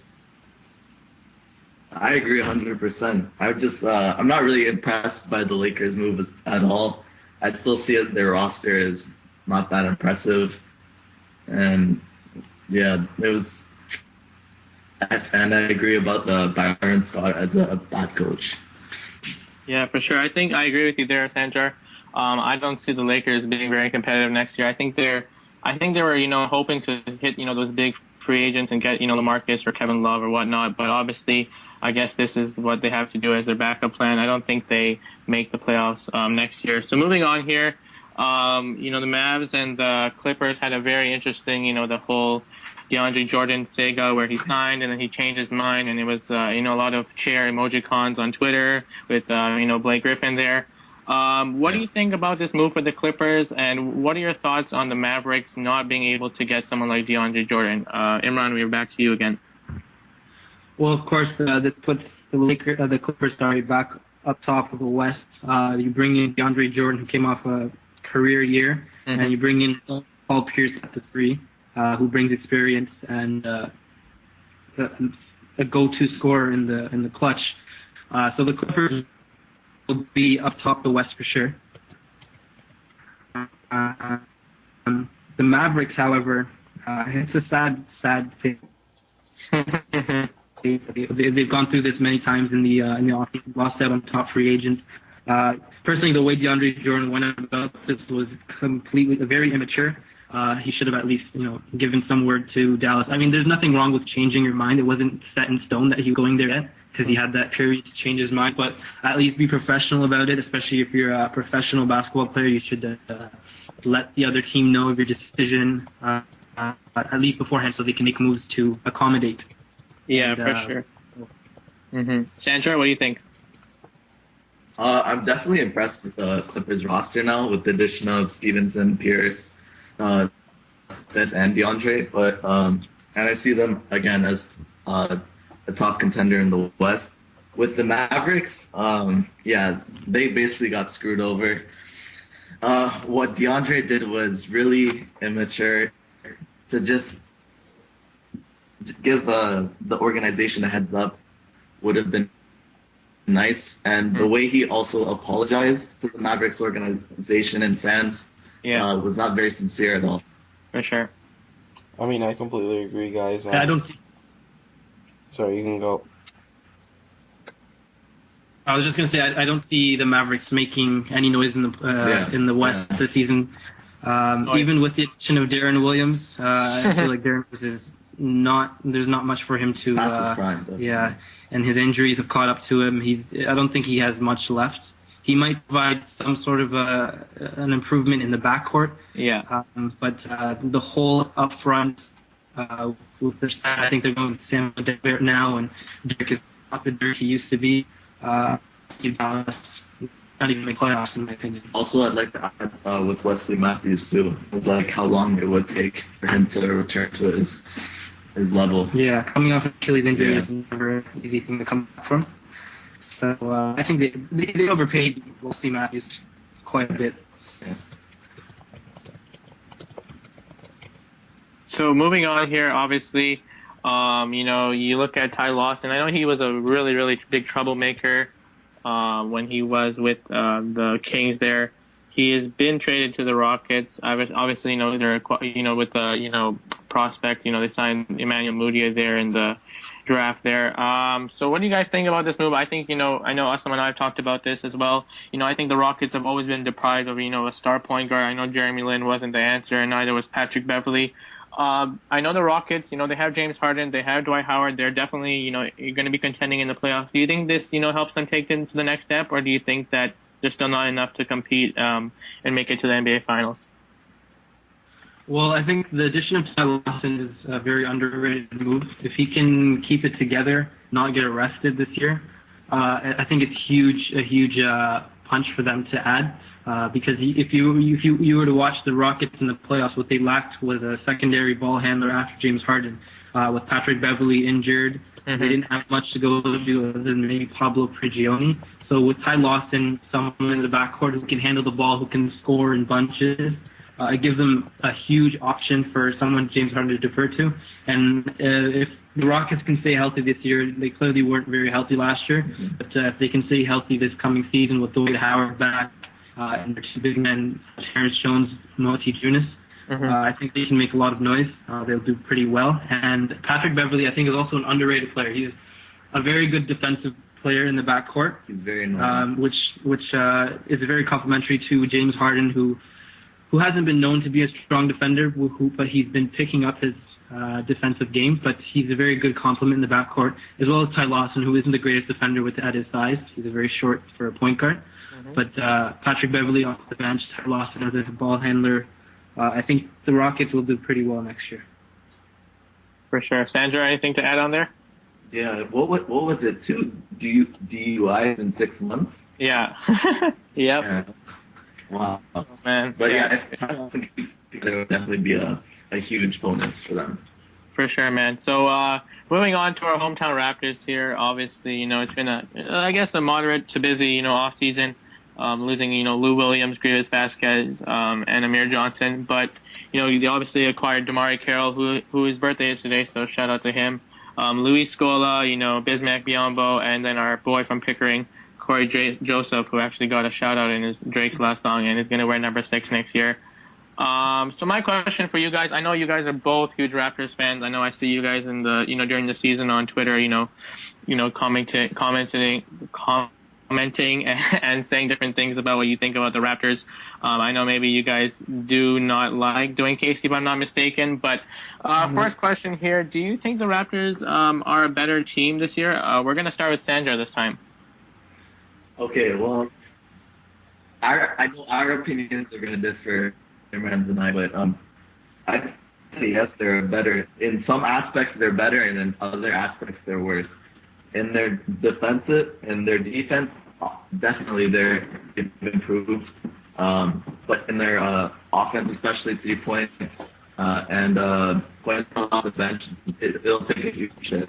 Speaker 3: I agree 100%. I'm not really impressed by the Lakers move at all. I still see their roster is not that impressive, and yeah, and I agree about the Byron Scott as a bad coach.
Speaker 1: Yeah, for sure. I think I agree with you there, Sandra. I don't see the Lakers being very competitive next year. I think they were, hoping to hit, those big free agents and get, LaMarcus or Kevin Love or whatnot. But obviously, I guess this is what they have to do as their backup plan. I don't think they make the playoffs next year. So moving on here, the Mavs and the Clippers had a very interesting, the whole DeAndre Jordan saga where he signed and then he changed his mind, and it was a lot of chair emojicons on Twitter with Blake Griffin there. What do you think about this move for the Clippers, and what are your thoughts on the Mavericks not being able to get someone like DeAndre Jordan? Imran, we're back to you again.
Speaker 4: Well, of course, this puts the Clippers back up top of the West. You bring in DeAndre Jordan, who came off a career year, and you bring in Paul Pierce at the three, who brings experience and a go-to scorer in the clutch. So the Clippers will be up top the West for sure. The Mavericks, however, it's a sad thing. They've gone through this many times in the offseason, lost out on top free agents. Personally, the way DeAndre Jordan went about this was completely very immature. He should have at least, given some word to Dallas. I mean, there's nothing wrong with changing your mind. It wasn't set in stone that he was going there yet, because he had that period to change his mind. But at least be professional about it, especially if you're a professional basketball player. You should let the other team know of your decision at least beforehand, so they can make moves to accommodate.
Speaker 1: Yeah, for sure. Sandra, what do you think?
Speaker 3: I'm definitely impressed with the Clippers roster now with the addition of Stevenson, Pierce, Smith, and DeAndre. But and I see them again as a top contender in the West. With the Mavericks, they basically got screwed over. What DeAndre did was really immature. To just give the organization a heads up would have been nice. And the way he also apologized to the Mavericks organization and fans was not very sincere at all.
Speaker 1: For sure.
Speaker 2: I mean, I completely agree, guys.
Speaker 4: I don't see.
Speaker 2: Sorry, you can go.
Speaker 4: I was just gonna say I don't see the Mavericks making any noise in the West this season. Even with the addition of Darren Williams, I feel like Darren Williams is there's not much for him to.
Speaker 3: Past his prime, definitely.
Speaker 4: And his injuries have caught up to him. I don't think he has much left. He might provide some sort of an improvement in the backcourt.
Speaker 1: Yeah.
Speaker 4: But the whole up front, with their side, I think they're going with Sam Derek now, and Derek is not the Derek he used to be. Dallas not even make playoffs, in my opinion.
Speaker 3: Also, I'd like to add with Wesley Matthews too, with like how long it would take for him to return to his level.
Speaker 4: Yeah, coming off Achilles injury is never an easy thing to come back from. So I think they overpaid Wesley Matthews quite a bit.
Speaker 3: Yeah.
Speaker 1: So moving on here, obviously, you look at Ty Lawson. I know he was a really, really big troublemaker when he was with the Kings there. He has been traded to the Rockets. Obviously, they're with the prospect. They signed Emmanuel Mudiay there in the draft there. So what do you guys think about this move? I think I know Aslam and I have talked about this as well. I think the Rockets have always been deprived of a star point guard. I know Jeremy Lin wasn't the answer, and neither was Patrick Beverley. I know the Rockets, they have James Harden, they have Dwight Howard. They're definitely, going to be contending in the playoffs. Do you think this, helps them take them to the next step, or do you think that they're still not enough to compete and make it to the NBA Finals?
Speaker 4: Well, I think the addition of Ty Lawson is a very underrated move. If he can keep it together, not get arrested this year, I think it's a huge punch for them to add. Because if you were to watch the Rockets in the playoffs, what they lacked was a secondary ball handler after James Harden. With Patrick Beverley injured, they didn't have much to go to other than maybe Pablo Prigioni. So with Ty Lawson, someone in the backcourt who can handle the ball, who can score in bunches, it gives them a huge option for someone James Harden to defer to. And if the Rockets can stay healthy this year, they clearly weren't very healthy last year, but if they can stay healthy this coming season with Dwight Howard back, and their two big men, Terrence Jones, Moti Junis, I think they can make a lot of noise. They'll do pretty well. And Patrick Beverley, I think, is also an underrated player. He's a very good defensive player in the backcourt,
Speaker 3: He's very nice.
Speaker 4: which is very complimentary to James Harden, who hasn't been known to be a strong defender, but he's been picking up his defensive game. But he's a very good complement in the backcourt, as well as Ty Lawson, who isn't the greatest defender at his size. He's a very short for a point guard. But Patrick Beverley off the bench, Ty Lawson as a ball handler. I think the Rockets will do pretty well next year.
Speaker 1: For sure. Sandra, anything to add on there?
Speaker 3: Yeah, what was it? 2 DUIs in 6 months?
Speaker 1: Yeah. Yep.
Speaker 3: Yeah. Wow.
Speaker 1: Oh, man.
Speaker 3: But I think there would definitely be a huge bonus for them.
Speaker 1: For sure, man. So moving on to our hometown Raptors here, obviously, it's been a moderate to busy, off season. Losing, Lou Williams, Grievous Vasquez, and Amir Johnson. But, they obviously acquired Damari Carroll, who his birthday is today, so shout out to him. Luis Scola, Bismack Biyombo, and then our boy from Pickering, Corey Joseph, who actually got a shout out in Drake's last song and is going to wear number 6 next year. So my question for you guys, I know you guys are both huge Raptors fans. I know I see you guys in the, during the season on Twitter, commenting and saying different things about what you think about the Raptors. I know maybe you guys do not like Dwayne Casey, if I'm not mistaken. But first question here, do you think the Raptors are a better team this year? We're going to start with Sandra this time.
Speaker 3: Okay, well, I know our opinions are going to differ, Imran and I, but I say yes, they're better. In some aspects, they're better, and in other aspects, they're worse. In their defense, definitely they've improved. But in their offense, especially 3-point and playing off the bench, it'll take a huge hit.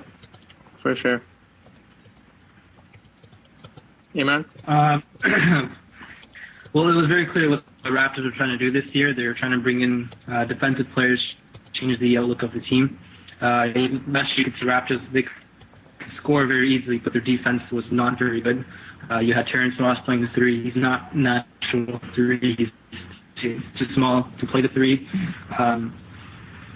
Speaker 1: For sure. Yeah, man.
Speaker 4: Well, it was very clear what the Raptors were trying to do this year. They were trying to bring in defensive players, change the outlook of the team. Last year, the Raptors, they score very easily, but their defense was not very good. You had Terrence Ross playing the 3. He's not natural 3. He's too small to play the 3.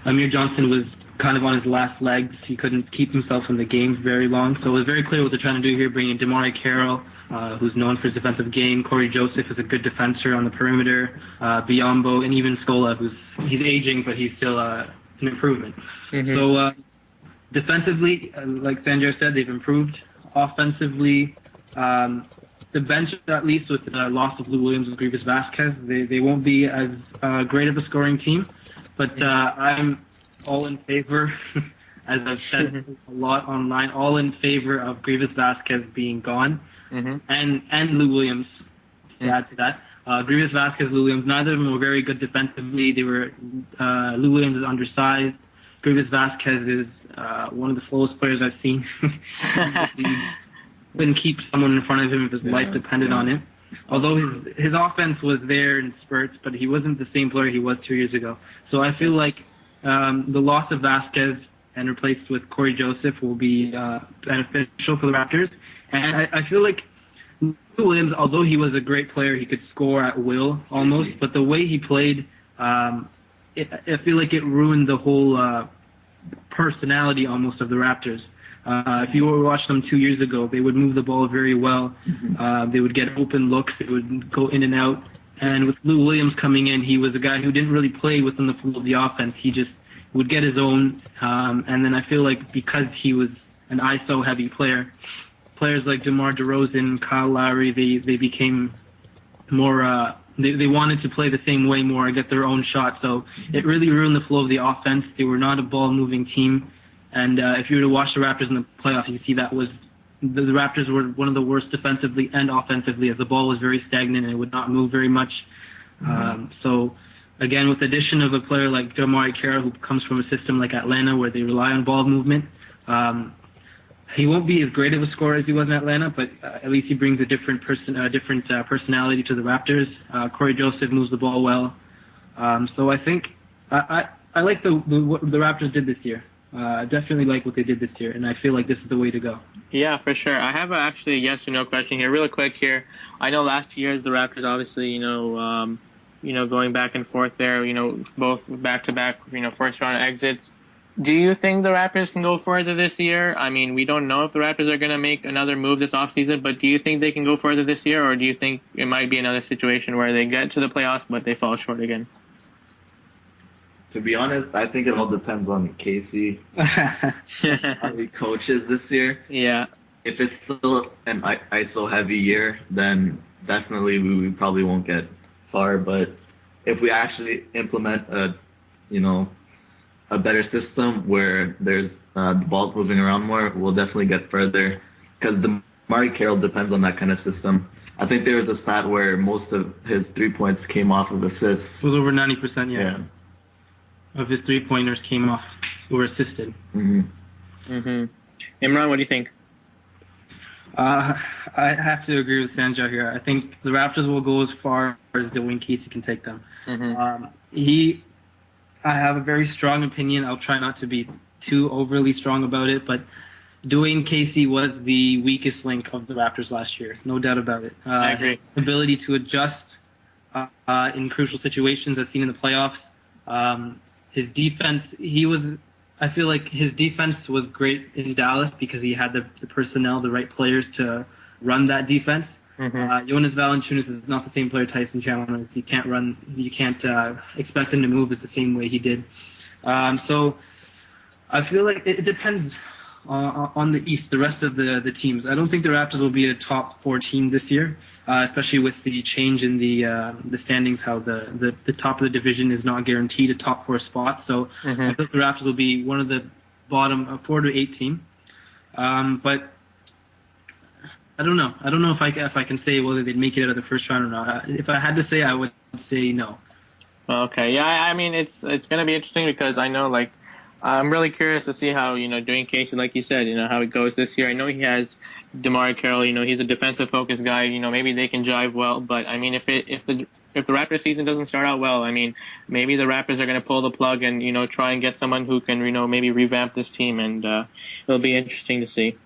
Speaker 4: Amir Johnson was kind of on his last legs. He couldn't keep himself in the game very long. So it was very clear what they're trying to do here, bringing Damari Carroll, who's known for his defensive game. Corey Joseph is a good defender on the perimeter. Biyombo, and even Scola, he's aging, but he's still an improvement. So defensively, like Sanjay said, they've improved. Offensively, the bench, at least with the loss of Lou Williams and Grievous Vasquez, they won't be as great of a scoring team. But I'm all in favor, as I've said a lot online, all in favor of Grievous Vasquez being gone, and Lou Williams. To add to that, Grievous Vasquez, Lou Williams, neither of them were very good defensively. They were Lou Williams is undersized. Grievous Vasquez is one of the slowest players I've seen. He couldn't keep someone in front of him if his life depended on it. Although his offense was there in spurts, but he wasn't the same player he was 2 years ago. So I feel like the loss of Vasquez and replaced with Corey Joseph will be beneficial for the Raptors. And I feel like Lou Williams, although he was a great player, he could score at will almost, but the way he played, I feel like it ruined the whole personality almost of the Raptors. If you were watching them 2 years ago, they would move the ball very well. They would get open looks. They would go in and out. And with Lou Williams coming in, he was a guy who didn't really play within the flow of the offense. He just would get his own, and then I feel like because he was an ISO heavy player, players like DeMar DeRozan, Kyle Lowry, they became more. They wanted to play the same way more, get their own shot. So it really ruined the flow of the offense. They were not a ball-moving team. And if you were to watch the Raptors in the playoffs, you can see that was the Raptors were one of the worst defensively and offensively, as the ball was very stagnant and it would not move very much. So again, with the addition of a player like Lamoriello, who comes from a system like Atlanta where they rely on ball movement, he won't be as great of a scorer as he was in Atlanta, but at least he brings a different personality to the Raptors. Corey Joseph moves the ball well, so I think I like what the Raptors did this year. I definitely like what they did this year, and I feel like this is the way to go.
Speaker 1: Yeah, for sure. I have actually a yes or no question here, really quick here. I know last year's the Raptors, obviously, going back and forth there, both back-to-back, first-round exits. Do you think the Raptors can go further this year? I mean, we don't know if the Raptors are going to make another move this offseason, but do you think they can go further this year, or do you think it might be another situation where they get to the playoffs, but they fall short again?
Speaker 3: To be honest, I think it all depends on Casey, how he coaches this year.
Speaker 1: Yeah.
Speaker 3: If it's still an ISO-heavy year, then definitely we probably won't get far. But if we actually implement a better system where there's the ball's moving around more, we'll definitely get further. Because the Lamoriello depends on that kind of system. I think there was a stat where most of his 3 points came off of assists.
Speaker 4: It was over 90%, yeah. Of his 3-pointers came off or assisted.
Speaker 1: Imran, what do you think?
Speaker 4: I have to agree with Sanjay here. I think the Raptors will go as far as Dwayne Casey can take them. I have a very strong opinion. I'll try not to be too overly strong about it, but Dwayne Casey was the weakest link of the Raptors last year. No doubt about it.
Speaker 1: I agree.
Speaker 4: His ability to adjust in crucial situations as seen in the playoffs. His defense, I feel like his defense was great in Dallas because he had the personnel, the right players to run that defense. Jonas Valanciunas is not the same player Tyson Chandler is. You can't expect him to move the same way he did. So I feel like it depends on the East, the rest of the teams. I don't think the Raptors will be a top 4 team this year, especially with the change in the standings, how the top of the division is not guaranteed a top 4 spot. So I think the Raptors will be one of the bottom 4 to 8 team. But I don't know. I don't know if I can say whether they'd make it out of the first round or not. If I had to say, I would say no.
Speaker 1: Okay. Yeah, I mean, it's going to be interesting because I know, I'm really curious to see how, Dwayne Casey, like you said, how it goes this year. I know he has DeMar Carroll, he's a defensive-focused guy. Maybe they can jive well. But, I mean, if the Raptors season doesn't start out well, I mean, maybe the Raptors are going to pull the plug and, try and get someone who can, maybe revamp this team. And it'll be interesting to see.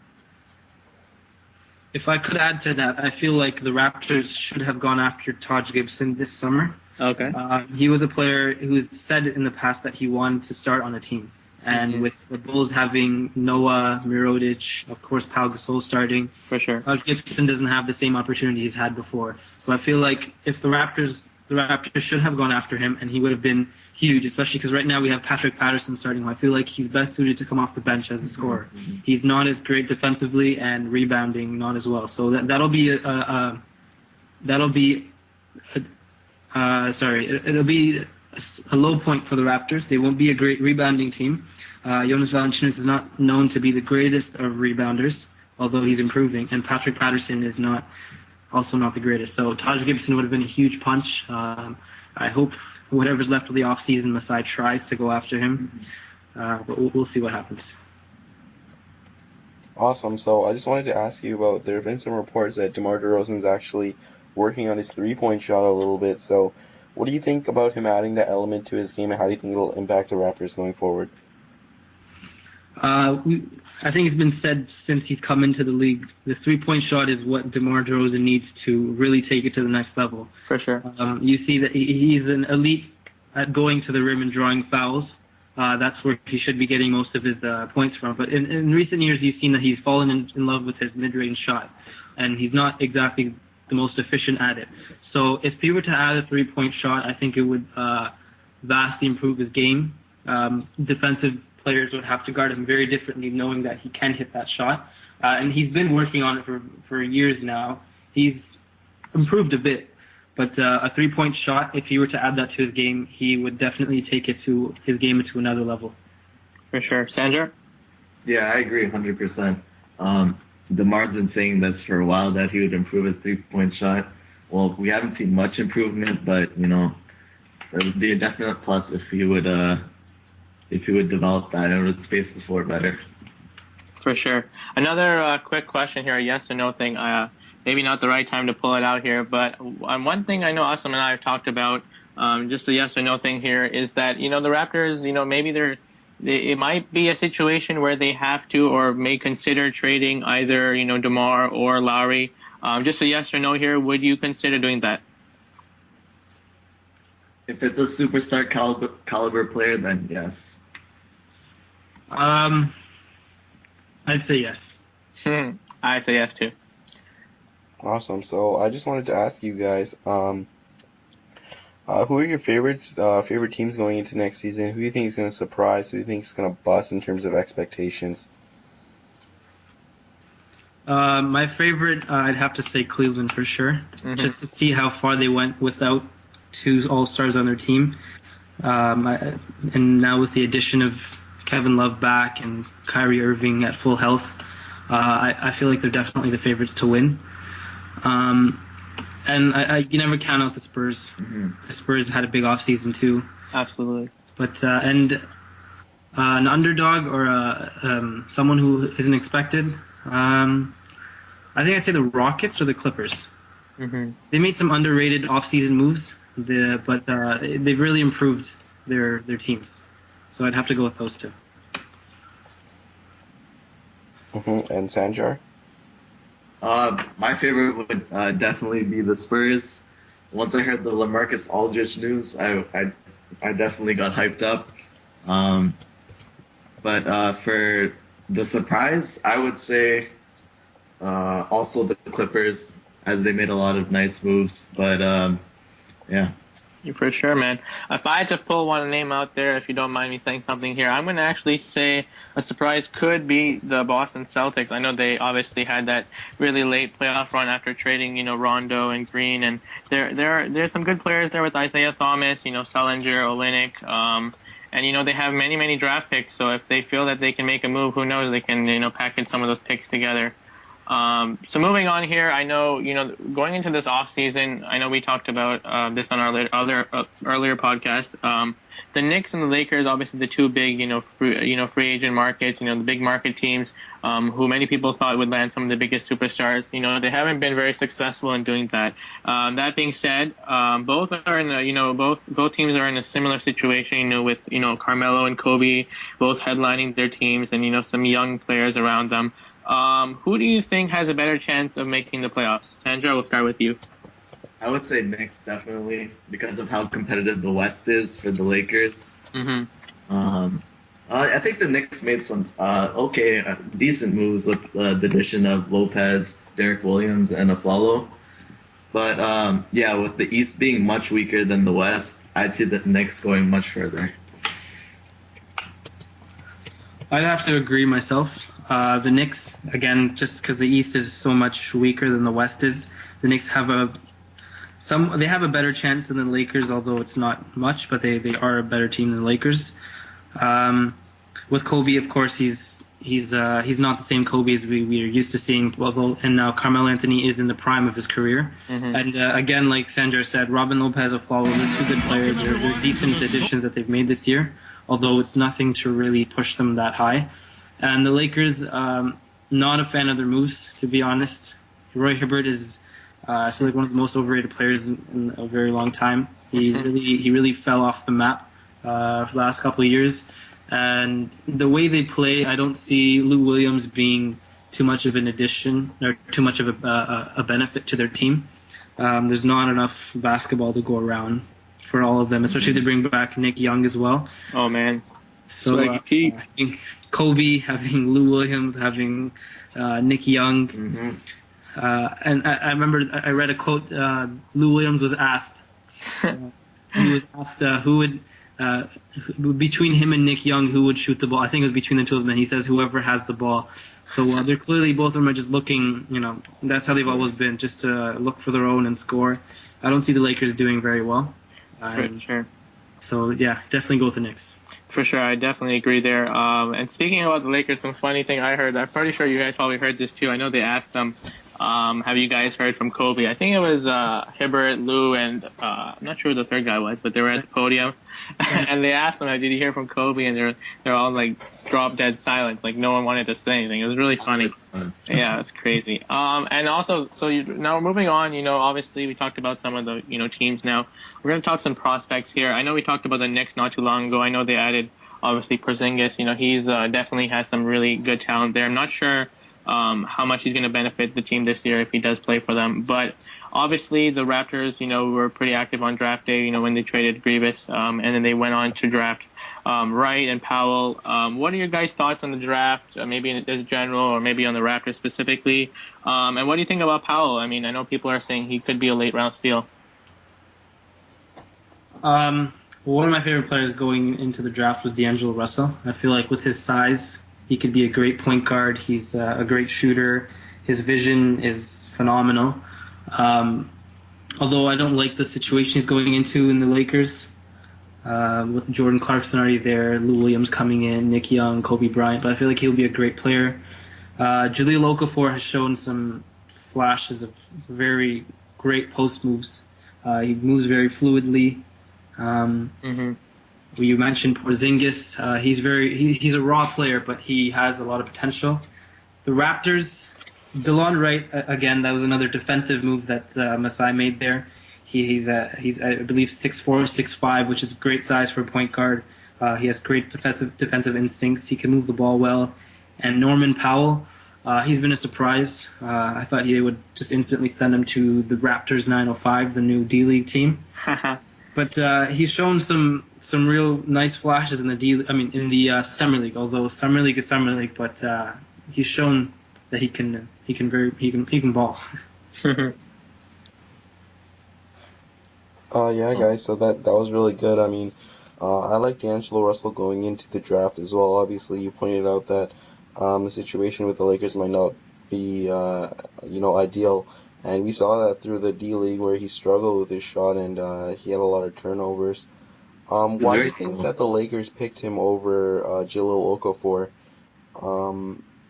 Speaker 4: If I could add to that, I feel like the Raptors should have gone after Taj Gibson this summer.
Speaker 1: Okay.
Speaker 4: He was a player who's said in the past that he wanted to start on a team. And with the Bulls having Noah, Mirotic, of course Pau Gasol starting,
Speaker 1: for sure,
Speaker 4: Taj Gibson doesn't have the same opportunity he's had before. So I feel like if the Raptors should have gone after him, and he would have been huge, especially because right now we have Patrick Patterson starting. I feel like he's best suited to come off the bench as a scorer. He's not as great defensively and rebounding not as well. So it'll be a low point for the Raptors. They won't be a great rebounding team. Jonas Valanciunas is not known to be the greatest of rebounders, although he's improving, and Patrick Patterson is also not the greatest. So Taj Gibson would have been a huge punch. I hope whatever's left of the offseason, Masai tries to go after him, but we'll see what happens.
Speaker 2: Awesome. So I just wanted to ask you about, there have been some reports that DeMar DeRozan's actually working on his 3-point shot a little bit. So what do you think about him adding that element to his game, and how do you think it'll impact the Raptors going forward?
Speaker 4: I think it's been said since he's come into the league, the 3-point shot is what DeMar DeRozan needs to really take it to the next level.
Speaker 1: For sure.
Speaker 4: You see that he's an elite at going to the rim and drawing fouls. That's where he should be getting most of his points from. But in recent years, you've seen that he's fallen in love with his mid-range shot, and he's not exactly the most efficient at it. So if he were to add a 3-point shot, I think it would vastly improve his game. defensive players would have to guard him very differently, knowing that he can hit that shot. And he's been working on it for years now. He's improved a bit, but a three-point shot, if he were to add that to his game, he would definitely take his game to another level.
Speaker 1: For sure. Sandra?
Speaker 3: Yeah, I agree 100%. DeMar's been saying this for a while, that he would improve his three-point shot. Well, we haven't seen much improvement, but, you know, it would be a definite plus if he would develop that and would space the floor better.
Speaker 1: For sure. Another quick question here, a yes or no thing. Maybe not the right time to pull it out here, but one thing I know Asim and I have talked about, just a yes or no thing here, is that, you know, the Raptors, you know, maybe it might be a situation where they have to or may consider trading either, you know, DeMar or Lowry. Just a yes or no here, would you consider doing that?
Speaker 3: If it's a superstar caliber player, then yes.
Speaker 4: I'd say yes.
Speaker 1: I say yes too.
Speaker 2: Awesome. So I just wanted to ask you guys, who are your favorite teams going into next season? Who do you think is going to surprise? Who do you think is going to bust in terms of expectations?
Speaker 4: My favorite, I'd have to say Cleveland for sure, just to see how far they went without two All-Stars on their team. And now with the addition of Kevin Love back and Kyrie Irving at full health, I feel like they're definitely the favorites to win. And you never count out the Spurs. The Spurs had a big offseason too.
Speaker 1: Absolutely.
Speaker 4: But an underdog or someone who isn't expected, I think I'd say the Rockets or the Clippers. They made some underrated offseason moves, but they've really improved their teams. So I'd have to go with those two.
Speaker 2: And Sanjar?
Speaker 3: My favorite would definitely be the Spurs. Once I heard the LaMarcus Aldridge news, I definitely got hyped up. But for the surprise, I would say also the Clippers, as they made a lot of nice moves. But yeah.
Speaker 1: For sure, man. If I had to pull one name out there, if you don't mind me saying something here, I'm going to actually say a surprise could be the Boston Celtics. I know they obviously had that really late playoff run after trading, you know, Rondo and Green, and there's some good players there with Isaiah Thomas, you know, Sullinger, Olynyk, and you know they have many draft picks. So if they feel that they can make a move, who knows? They can, you know, package some of those picks together. So moving on here, I know, you know, going into this off season, I know we talked about this on our earlier podcast. The Knicks and the Lakers, obviously the two big, free agent markets, you know, the big market teams, who many people thought would land some of the biggest superstars. You know, they haven't been very successful in doing that. That being said, both are in both teams are in a similar situation, you know, with, you know, Carmelo and Kobe both headlining their teams and, you know, some young players around them. Who do you think has a better chance of making the playoffs? Sandra, we'll start with you.
Speaker 3: I would say Knicks, definitely, because of how competitive the West is for the Lakers. I think the Knicks made some decent moves with the addition of Lopez, Derek Williams, and Aflalo. But with the East being much weaker than the West, I'd see the Knicks going much further.
Speaker 4: I'd have to agree myself. The Knicks, again, just because the East is so much weaker than the West is, the Knicks have a better chance than the Lakers, although it's not much, but they are a better team than the Lakers. With Kobe, of course, he's not the same Kobe as we are used to seeing. And now Carmelo Anthony is in the prime of his career. And again, like Sandra said, Robin Lopez, Aflalo, they're two good players. They're decent additions that they've made this year, although it's nothing to really push them that high. And the Lakers, not a fan of their moves, to be honest. Roy Hibbert is, I feel like, one of the most overrated players in a very long time. He really fell off the map the last couple of years. And the way they play, I don't see Lou Williams being too much of an addition or too much of a benefit to their team. There's not enough basketball to go around for all of them, especially if they bring back Nick Young as well.
Speaker 1: Oh, man.
Speaker 4: So I think Kobe, having Lou Williams, having Nick Young. And I remember I read a quote. Lou Williams was asked, who would between him and Nick Young, who would shoot the ball. I think it was between the two of them, and he says whoever has the ball. So they're clearly, both of them are just looking, that's how they've always been, just to look for their own and score. I don't see the Lakers doing very well.
Speaker 1: For sure.
Speaker 4: So, yeah, definitely go with the Knicks.
Speaker 1: For sure, I definitely agree there. And speaking about the Lakers, some funny thing I heard, I'm pretty sure you guys probably heard this too. I know they asked them, have you guys heard from Kobe? I think it was Hibbert, Lou, and I'm not sure who the third guy was, but they were at the podium. And they asked them, did you hear from Kobe? And they're all like drop dead silent, like no one wanted to say anything. It was really funny. Yeah, it's crazy. And also, now moving on, obviously we talked about some of the, teams now. We're going to talk some prospects here. I know we talked about the Knicks not too long ago. I know they added, obviously, Porzingis. He's definitely has some really good talent there. I'm not sure how much he's going to benefit the team this year if he does play for them. But obviously the Raptors, were pretty active on draft day, when they traded Grievous, and then they went on to draft Wright and Powell. What are your guys' thoughts on the draft, maybe in general or maybe on the Raptors specifically? And what do you think about Powell? I mean, I know people are saying he could be a late round steal.
Speaker 4: One of my favorite players going into the draft was D'Angelo Russell. I feel like with his size, he could be a great point guard. He's a great shooter. His vision is phenomenal. Although I don't like the situation he's going into in the Lakers, with Jordan Clarkson already there, Lou Williams coming in, Nick Young, Kobe Bryant. But I feel like he'll be a great player. Jahlil Okafor has shown some flashes of very great post moves. He moves very fluidly. You mentioned Porzingis. He's a raw player, but he has a lot of potential. The Raptors, DeLon Wright, again, that was another defensive move that Masai made there. He's I believe 6'4", 6'5", which is great size for a point guard. He has great defensive instincts. He can move the ball well. And Norman Powell, he's been a surprise. I thought he would just instantly send him to the Raptors 905, the new D-League team. But he's shown some real nice flashes in the Summer League. Although Summer League is Summer League, but he's shown that he can ball.
Speaker 2: Yeah, guys. So that was really good. I mean, I like D'Angelo Russell going into the draft as well. Obviously, you pointed out that the situation with the Lakers might not be ideal. And we saw that through the D-League where he struggled with his shot and he had a lot of turnovers. Why do you think that the Lakers picked him over Jahlil Okafor?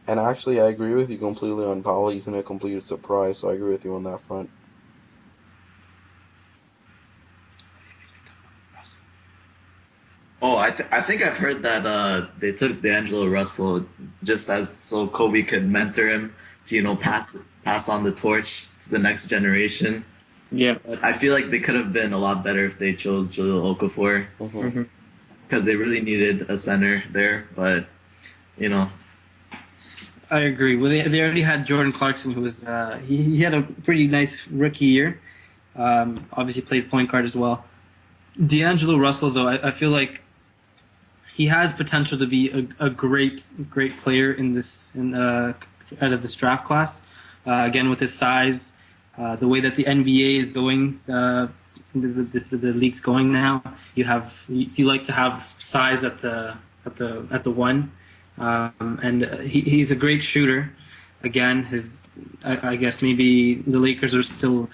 Speaker 2: And actually, I agree with you completely on Powell. He's been a complete surprise, so I agree with you on that front.
Speaker 3: Oh, I think I've heard that they took D'Angelo Russell just so Kobe could mentor him to pass on the torch to the next generation.
Speaker 1: Yeah.
Speaker 3: But I feel like they could have been a lot better if they chose Jahlil Okafor because they really needed a center there. But
Speaker 4: I agree. Well, they already had Jordan Clarkson, who was he had a pretty nice rookie year. Obviously plays point guard as well. D'Angelo Russell, though, I feel like he has potential to be a great player out of this draft class. Again, with his size, the way that the NBA is going, the league's going now, you like to have size at the one, and he's a great shooter. Again, I guess maybe the Lakers are still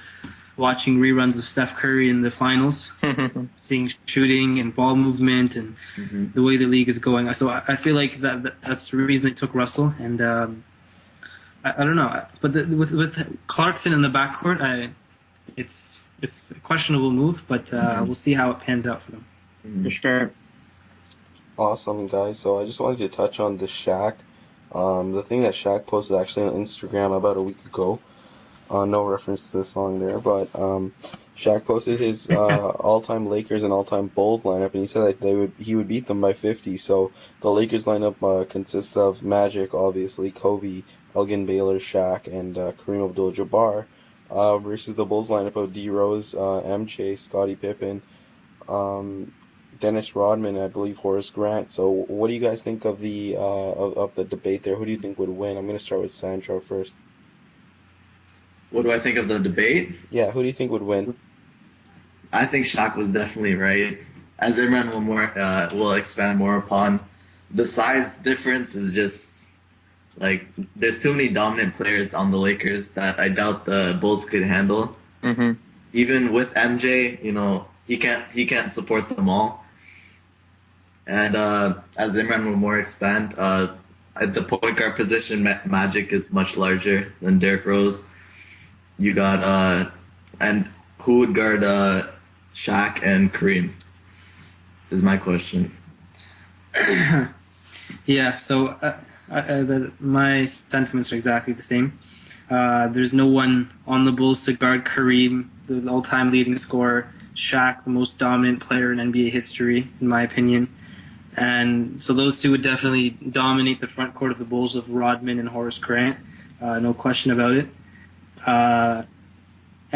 Speaker 4: watching reruns of Steph Curry in the finals, seeing shooting and ball movement and the way the league is going. So I feel like that's the reason they took Russell. And I don't know, but with Clarkson in the backcourt, it's a questionable move, but we'll see how it pans out for them.
Speaker 1: For sure.
Speaker 2: Awesome, guys. So I just wanted to touch on the Shaq. The thing that Shaq posted actually on Instagram about a week ago. No reference to the song there, but Shaq posted his all-time Lakers and all-time Bulls lineup, and he said that he would beat them by 50. So the Lakers lineup consists of Magic, obviously, Kobe, Elgin Baylor, Shaq, and Kareem Abdul-Jabbar, versus the Bulls lineup of D Rose, MJ, Scottie Pippen, Dennis Rodman, I believe Horace Grant. So what do you guys think of the of the debate there? Who do you think would win? I'm going to start with Sancho first.
Speaker 3: What do I think of the debate?
Speaker 2: Yeah, who do you think would win?
Speaker 3: I think Shaq was definitely right. as Imran will expand more upon, the size difference is just like there's too many dominant players on the Lakers that I doubt the Bulls could handle.
Speaker 1: Mm-hmm.
Speaker 3: Even with MJ, he can't support them all. And as Imran will more expand, at the point guard position, Magic is much larger than Derrick Rose. You got and who would guard Shaq and Kareem? Is my question.
Speaker 4: Yeah, so my sentiments are exactly the same. There's no one on the Bulls to guard Kareem, the all-time leading scorer, Shaq, the most dominant player in NBA history, in my opinion. And so those two would definitely dominate the front court of the Bulls with Rodman and Horace Grant, no question about it. And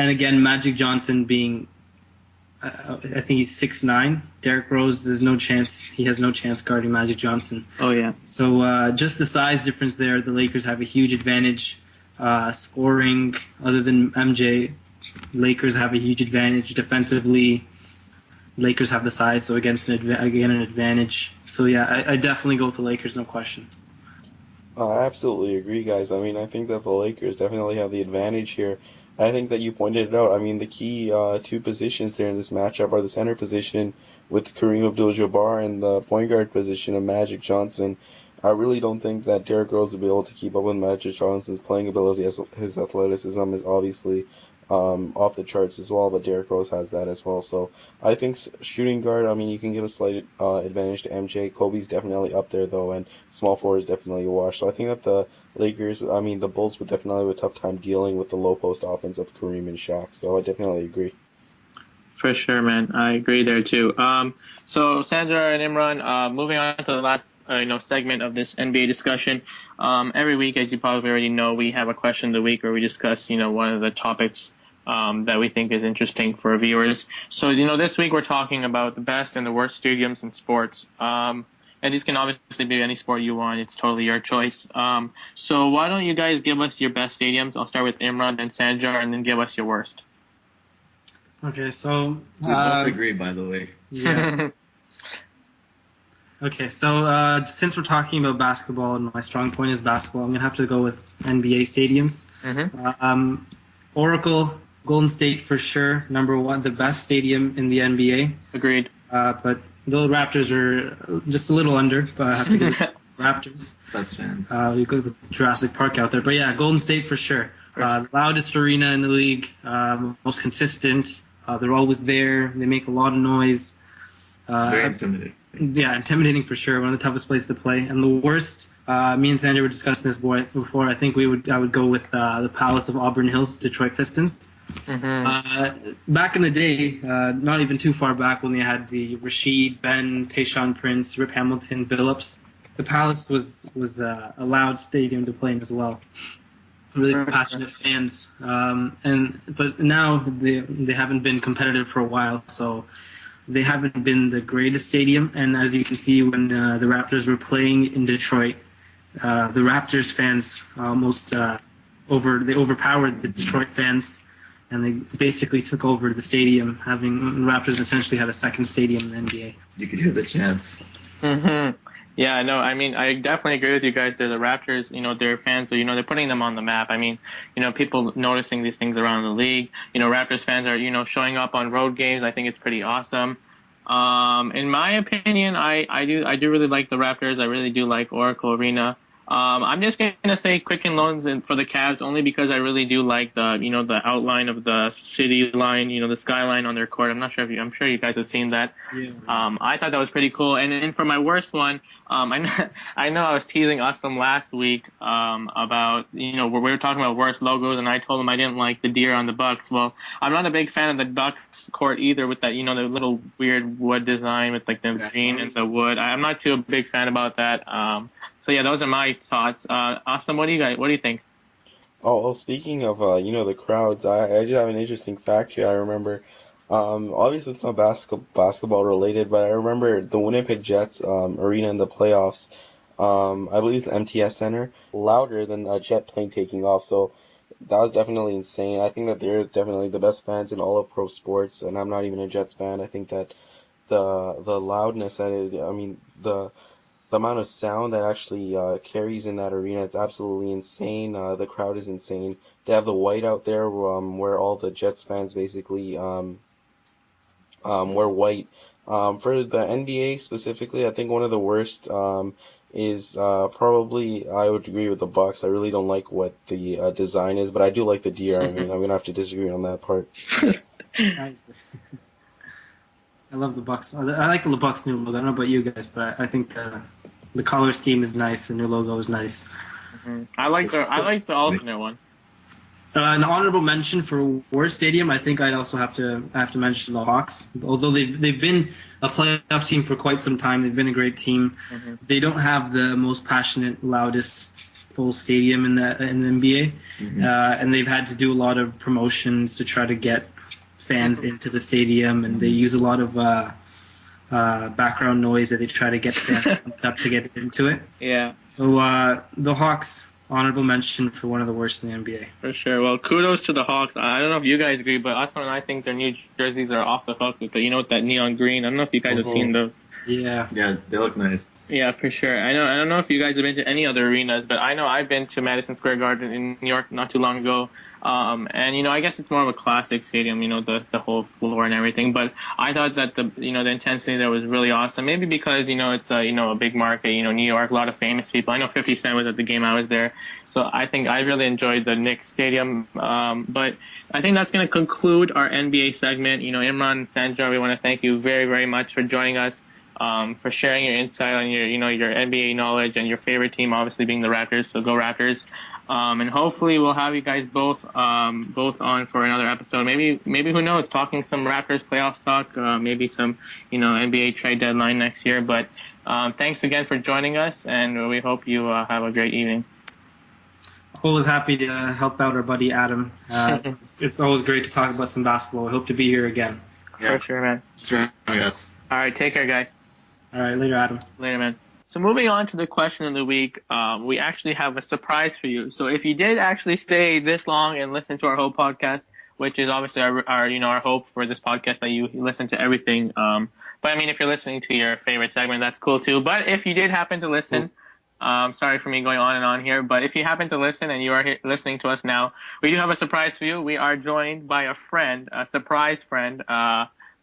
Speaker 4: again, Magic Johnson being, I think he's 6'9". Derrick Rose, there's no chance. He has no chance guarding Magic Johnson.
Speaker 1: Oh, yeah.
Speaker 4: So just the size difference there, the Lakers have a huge advantage. Scoring, other than MJ, Lakers have a huge advantage. Defensively, Lakers have the size, so against an advantage. So yeah, I definitely go with the Lakers, no question.
Speaker 2: I absolutely agree, guys. I mean, I think that the Lakers definitely have the advantage here. I think that you pointed it out. I mean, the key two positions there in this matchup are the center position with Kareem Abdul-Jabbar and the point guard position of Magic Johnson. I really don't think that Derrick Rose will be able to keep up with Magic Johnson's playing ability, as his athleticism is obviously off the charts as well, but Derrick Rose has that as well. So I think shooting guard, I mean, you can give a slight advantage to MJ. Kobe's definitely up there, though, and small forward is definitely a wash. So I think that the Bulls would definitely have a tough time dealing with the low post offense of Kareem and Shaq. So I definitely agree.
Speaker 1: For sure, man. I agree there, too. So Sandra and Imran, moving on to the last segment of this NBA discussion. Every week, as you probably already know, we have a question of the week where we discuss, one of the topics that we think is interesting for viewers. So, this week we're talking about the best and the worst stadiums in sports. And these can obviously be any sport you want. It's totally your choice. So why don't you guys give us your best stadiums? I'll start with Imran, then Sandra, and then give us your worst.
Speaker 4: Okay, so...
Speaker 3: We both agree, by the way.
Speaker 4: Yeah. Okay, so since we're talking about basketball and my strong point is basketball, I'm going to have to go with NBA stadiums.
Speaker 1: Mm-hmm.
Speaker 4: Oracle, Golden State for sure, number one, the best stadium in the NBA.
Speaker 1: Agreed.
Speaker 4: But the Raptors are just a little under, but I have to go with Raptors.
Speaker 3: Best fans.
Speaker 4: We go with Jurassic Park out there. But yeah, Golden State for sure. Loudest arena in the league, most consistent. They're always there. They make a lot of noise.
Speaker 3: It's very intimidating.
Speaker 4: Yeah, intimidating for sure. One of the toughest places to play. And the worst, me and Sandra were discussing this before. I think I would go with the Palace of Auburn Hills, Detroit Pistons.
Speaker 1: Mm-hmm.
Speaker 4: Back in the day, not even too far back when they had the Rasheed, Ben, Tayshaun Prince, Rip Hamilton, Billups, the Palace was a loud stadium to play in as well. Really passionate fans. But now they haven't been competitive for a while, so they haven't been the greatest stadium. And as you can see, when the Raptors were playing in Detroit, the Raptors fans almost overpowered the Detroit fans, and they basically took over the stadium, having Raptors essentially had a second stadium in the NBA.
Speaker 3: You could hear the chants.
Speaker 1: Mm-hmm. Yeah, no, I mean, I definitely agree with you guys. They're the Raptors, their fans, so, they're putting them on the map. I mean, people noticing these things around the league. Raptors fans are, showing up on road games. I think it's pretty awesome. In my opinion, I do really like the Raptors. I really do like Oracle Arena. I'm just going to say Quicken Loans for the Cavs only because I really do like the outline of the city line, the skyline on their court. I'm sure you guys have seen that.
Speaker 4: Yeah.
Speaker 1: I thought that was pretty cool. And then for my worst one, I know I was teasing Awesome last week about, where we were talking about worst logos, and I told him I didn't like the deer on the Bucks. Well, I'm not a big fan of the Bucks court either with that, the little weird wood design with like the green and the wood. I'm not too a big fan about that. So yeah, those are my thoughts. Awesome, what do you think?
Speaker 2: Oh, well, speaking of, the crowds, I just have an interesting fact here. I remember, obviously it's not basketball related, but I remember the Winnipeg Jets arena in the playoffs. I believe it's the MTS Center, louder than a jet plane taking off. So that was definitely insane. I think that they're definitely the best fans in all of pro sports, and I'm not even a Jets fan. I think that the loudness that the amount of sound that actually carries in that arena, it's absolutely insane. The crowd is insane. They have the white out there, where all the Jets fans basically wear white. For the NBA specifically, I think one of the worst is probably, I would agree with the Bucks. I really don't like what the design is, but I do like the deer. I mean, I'm gonna have to disagree on that part.
Speaker 4: I love the Bucks. I like the Bucks new logo. I don't know about you guys, but I think the color scheme is nice. The new logo is nice.
Speaker 1: I like the alternate one.
Speaker 4: An honorable mention for worst stadium, I think I'd also have to mention the Hawks. Although they've been a playoff team for quite some time, they've been a great team. They don't have the most passionate, loudest full stadium in the NBA, and they've had to do a lot of promotions to try to get fans into the stadium, and they use a lot of background noise that they try to get fans pumped up to get into it.
Speaker 1: Yeah.
Speaker 4: So the Hawks. Honorable mention for one of the worst in the NBA.
Speaker 1: For sure. Well, kudos to the Hawks. I don't know if you guys agree, but Austin and I think their new jerseys are off the hook with with that neon green. I don't know if you guys have seen those.
Speaker 4: Yeah.
Speaker 3: Yeah, they look nice.
Speaker 1: Yeah, for sure. I don't know if you guys have been to any other arenas, but I know I've been to Madison Square Garden in New York not too long ago. And I guess it's more of a classic stadium, the whole floor and everything. But I thought that the intensity there was really awesome. Maybe because it's a big market, New York, a lot of famous people. I know 50 Cent was at the game I was there, so I think I really enjoyed the Knicks stadium. But I think that's going to conclude our NBA segment. Imran and Sandra, we want to thank you very, very much for joining us. For sharing your insight on your NBA knowledge and your favorite team, obviously being the Raptors. So go Raptors! And hopefully we'll have you guys both on for another episode. Maybe who knows, talking some Raptors playoffs talk. Maybe some NBA trade deadline next year. But thanks again for joining us, and we hope you have a great evening.
Speaker 4: Always happy to help out our buddy Adam. It's always great to talk about some basketball. I hope to be here again.
Speaker 1: For sure, man.
Speaker 3: That's right, guys.
Speaker 1: All right, take care, guys.
Speaker 4: All right, later, Adam.
Speaker 1: Later, man. So moving on to the question of the week, we actually have a surprise for you. So if you did actually stay this long and listen to our whole podcast, which is obviously our hope for this podcast, that you listen to everything. But I mean, if you're listening to your favorite segment, that's cool too. But if you did happen to listen, sorry for me going on and on here, but if you happen to listen and you are listening to us now, we do have a surprise for you. We are joined by a surprise friend,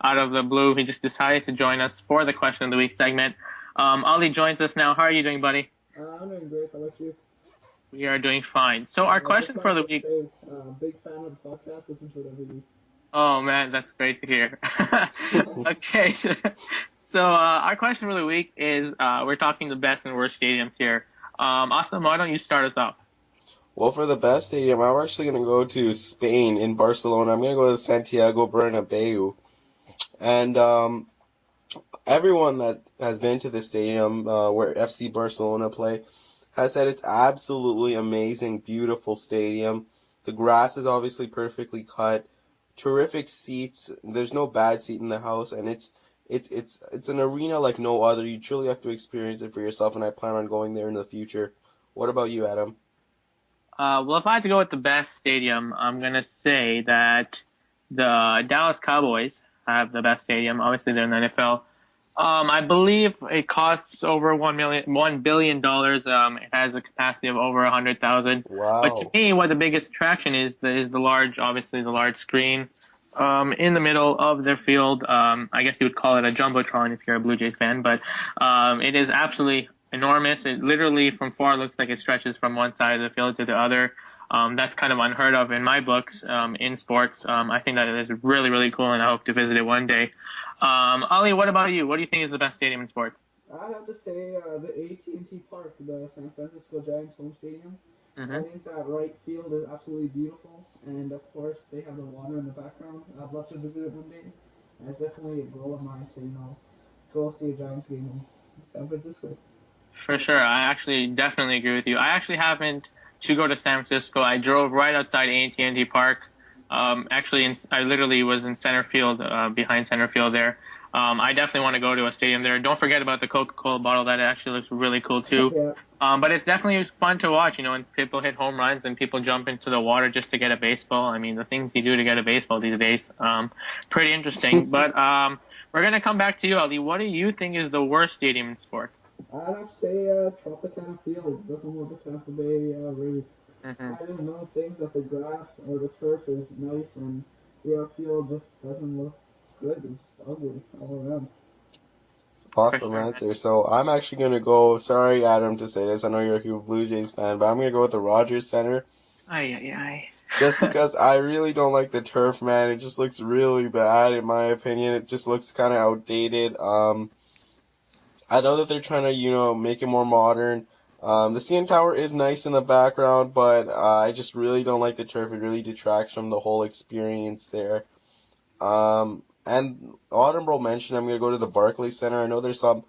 Speaker 1: out of the blue. He just decided to join us for the question of the week segment. Ali joins us now. How are you doing, buddy?
Speaker 5: I'm doing great. How about you?
Speaker 1: We are doing fine. So our question for the week.
Speaker 5: Big fan of the podcast. Listen to it every week.
Speaker 1: Oh man, that's great to hear. Okay, so our question for the week is we're talking the best and worst stadiums here. Austin, why don't you start us off?
Speaker 2: Well, for the best stadium, I'm actually going to go to Spain, in Barcelona. I'm going to go to the Santiago Bernabeu. And everyone that has been to the stadium where FC Barcelona play has said it's absolutely amazing, beautiful stadium. The grass is obviously perfectly cut, terrific seats. There's no bad seat in the house, and it's an arena like no other. You truly have to experience it for yourself, and I plan on going there in the future. What about you, Adam?
Speaker 1: Well, if I had to go with the best stadium, I'm gonna say that the Dallas Cowboys have the best stadium. Obviously, they're in the NFL. I believe it costs over $1 billion. It has a capacity of over 100,000.
Speaker 2: Wow.
Speaker 1: But to me, what the biggest attraction is the large screen in the middle of their field. I guess you would call it a jumbotron if you're a Blue Jays fan, but it is absolutely enormous. It literally, from far, looks like it stretches from one side of the field to the other. That's kind of unheard of in my books in sports. I think that it is really, really cool, and I hope to visit it one day. Ali, what about you? What do you think is the best stadium in sports?
Speaker 5: I'd have to say the AT&T Park, the San Francisco Giants home stadium.
Speaker 1: Mm-hmm.
Speaker 5: I think that right field is absolutely beautiful, and of course they have the water in the background. I'd love to visit it one day. And it's definitely a goal of mine to go see a Giants game in San Francisco.
Speaker 1: For sure. I actually definitely agree with you. I actually happened to go to San Francisco. I drove right outside AT&T Park. I literally was in center field, behind center field there. I definitely want to go to a stadium there. Don't forget about the Coca-Cola bottle. That actually looks really cool too.
Speaker 5: Yeah.
Speaker 1: But it's definitely fun to watch, when people hit home runs and people jump into the water just to get a baseball. I mean, the things you do to get a baseball these days, pretty interesting. But we're going to come back to you, Ali. What do you think is the worst stadium in sports?
Speaker 5: I'd have to say Tropicana Field, the home of the Tampa Bay Rays.
Speaker 1: Hmm.
Speaker 5: I just don't think that the grass or the turf is nice, and the outfield just doesn't look good. It's just ugly all around.
Speaker 1: For
Speaker 2: Awesome
Speaker 1: sure, man.
Speaker 2: answer. So I'm actually gonna go. Sorry, Adam, to say this. I know you're a huge Blue Jays fan, but I'm gonna go with the Rogers Center
Speaker 1: Aye, aye, aye.
Speaker 2: just because I really don't like the turf, man. It just looks really bad in my opinion. It just looks kind of outdated. I know that they're trying to, make it more modern. The CN Tower is nice in the background, but I just really don't like the turf. It really detracts from the whole experience there. And Autumnbro mentioned I'm going to go to the Barclays Center. I know there's some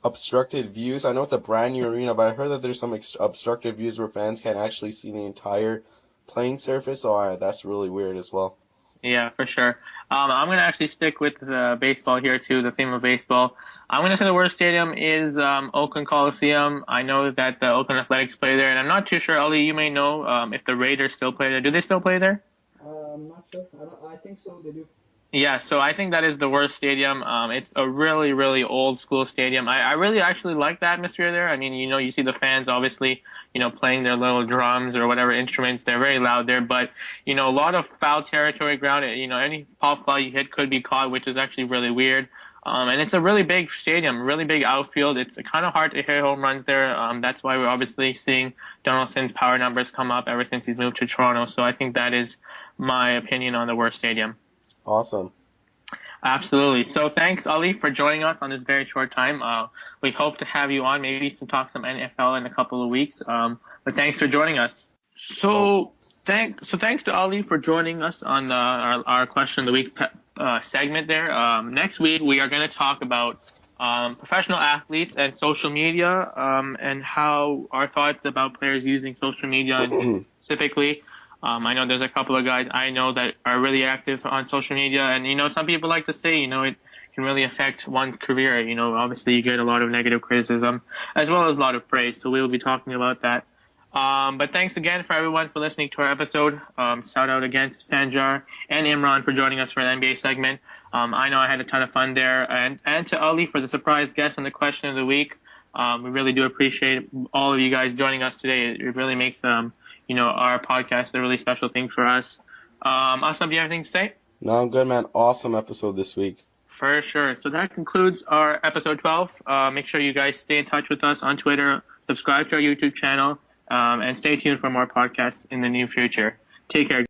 Speaker 2: obstructed views. I know it's a brand new arena, but I heard that there's some obstructed views where fans can't actually see the entire playing surface. So that's really weird as well.
Speaker 1: Yeah, for sure. I'm going to actually stick with the baseball here, too, the theme of baseball. I'm going to say the worst stadium is Oakland Coliseum. I know that the Oakland Athletics play there, and I'm not too sure, Ali, you may know if the Raiders still play there. Do they still play there?
Speaker 5: I'm not sure. I think so. They do.
Speaker 1: Yeah, so I think that is the worst stadium. It's a really, really old school stadium. I really actually like the atmosphere there. I mean, you see the fans obviously, playing their little drums or whatever instruments. They're very loud there, but, a lot of foul territory ground. Any pop fly you hit could be caught, which is actually really weird. And it's a really big stadium, really big outfield. It's kind of hard to hit home runs there. That's why we're obviously seeing Donaldson's power numbers come up ever since he's moved to Toronto. So I think that is my opinion on the worst stadium.
Speaker 2: Awesome.
Speaker 1: Absolutely. So thanks, Ali, for joining us on this very short time. We hope to have you on, maybe talk some NFL in a couple of weeks. But thanks for joining us. So thanks to Ali for joining us on our question of the week segment there. Next week we are going to talk about professional athletes and social media and how our thoughts about players using social media and specifically. I know there's a couple of guys I know that are really active on social media, and some people like to say, it can really affect one's career. Obviously you get a lot of negative criticism as well as a lot of praise. So we will be talking about that. But thanks again for everyone for listening to our episode. Shout out again to Sanjar and Imran for joining us for an NBA segment. I know I had a ton of fun there, and to Ali for the surprise guest on the question of the week. We really do appreciate all of you guys joining us today. It really makes our podcast a really special thing for us. Asam, do you have anything to say?
Speaker 2: No, I'm good, man. Awesome episode this week.
Speaker 1: For sure. So that concludes our episode 12. Make sure you guys stay in touch with us on Twitter, subscribe to our YouTube channel, and stay tuned for more podcasts in the near future. Take care.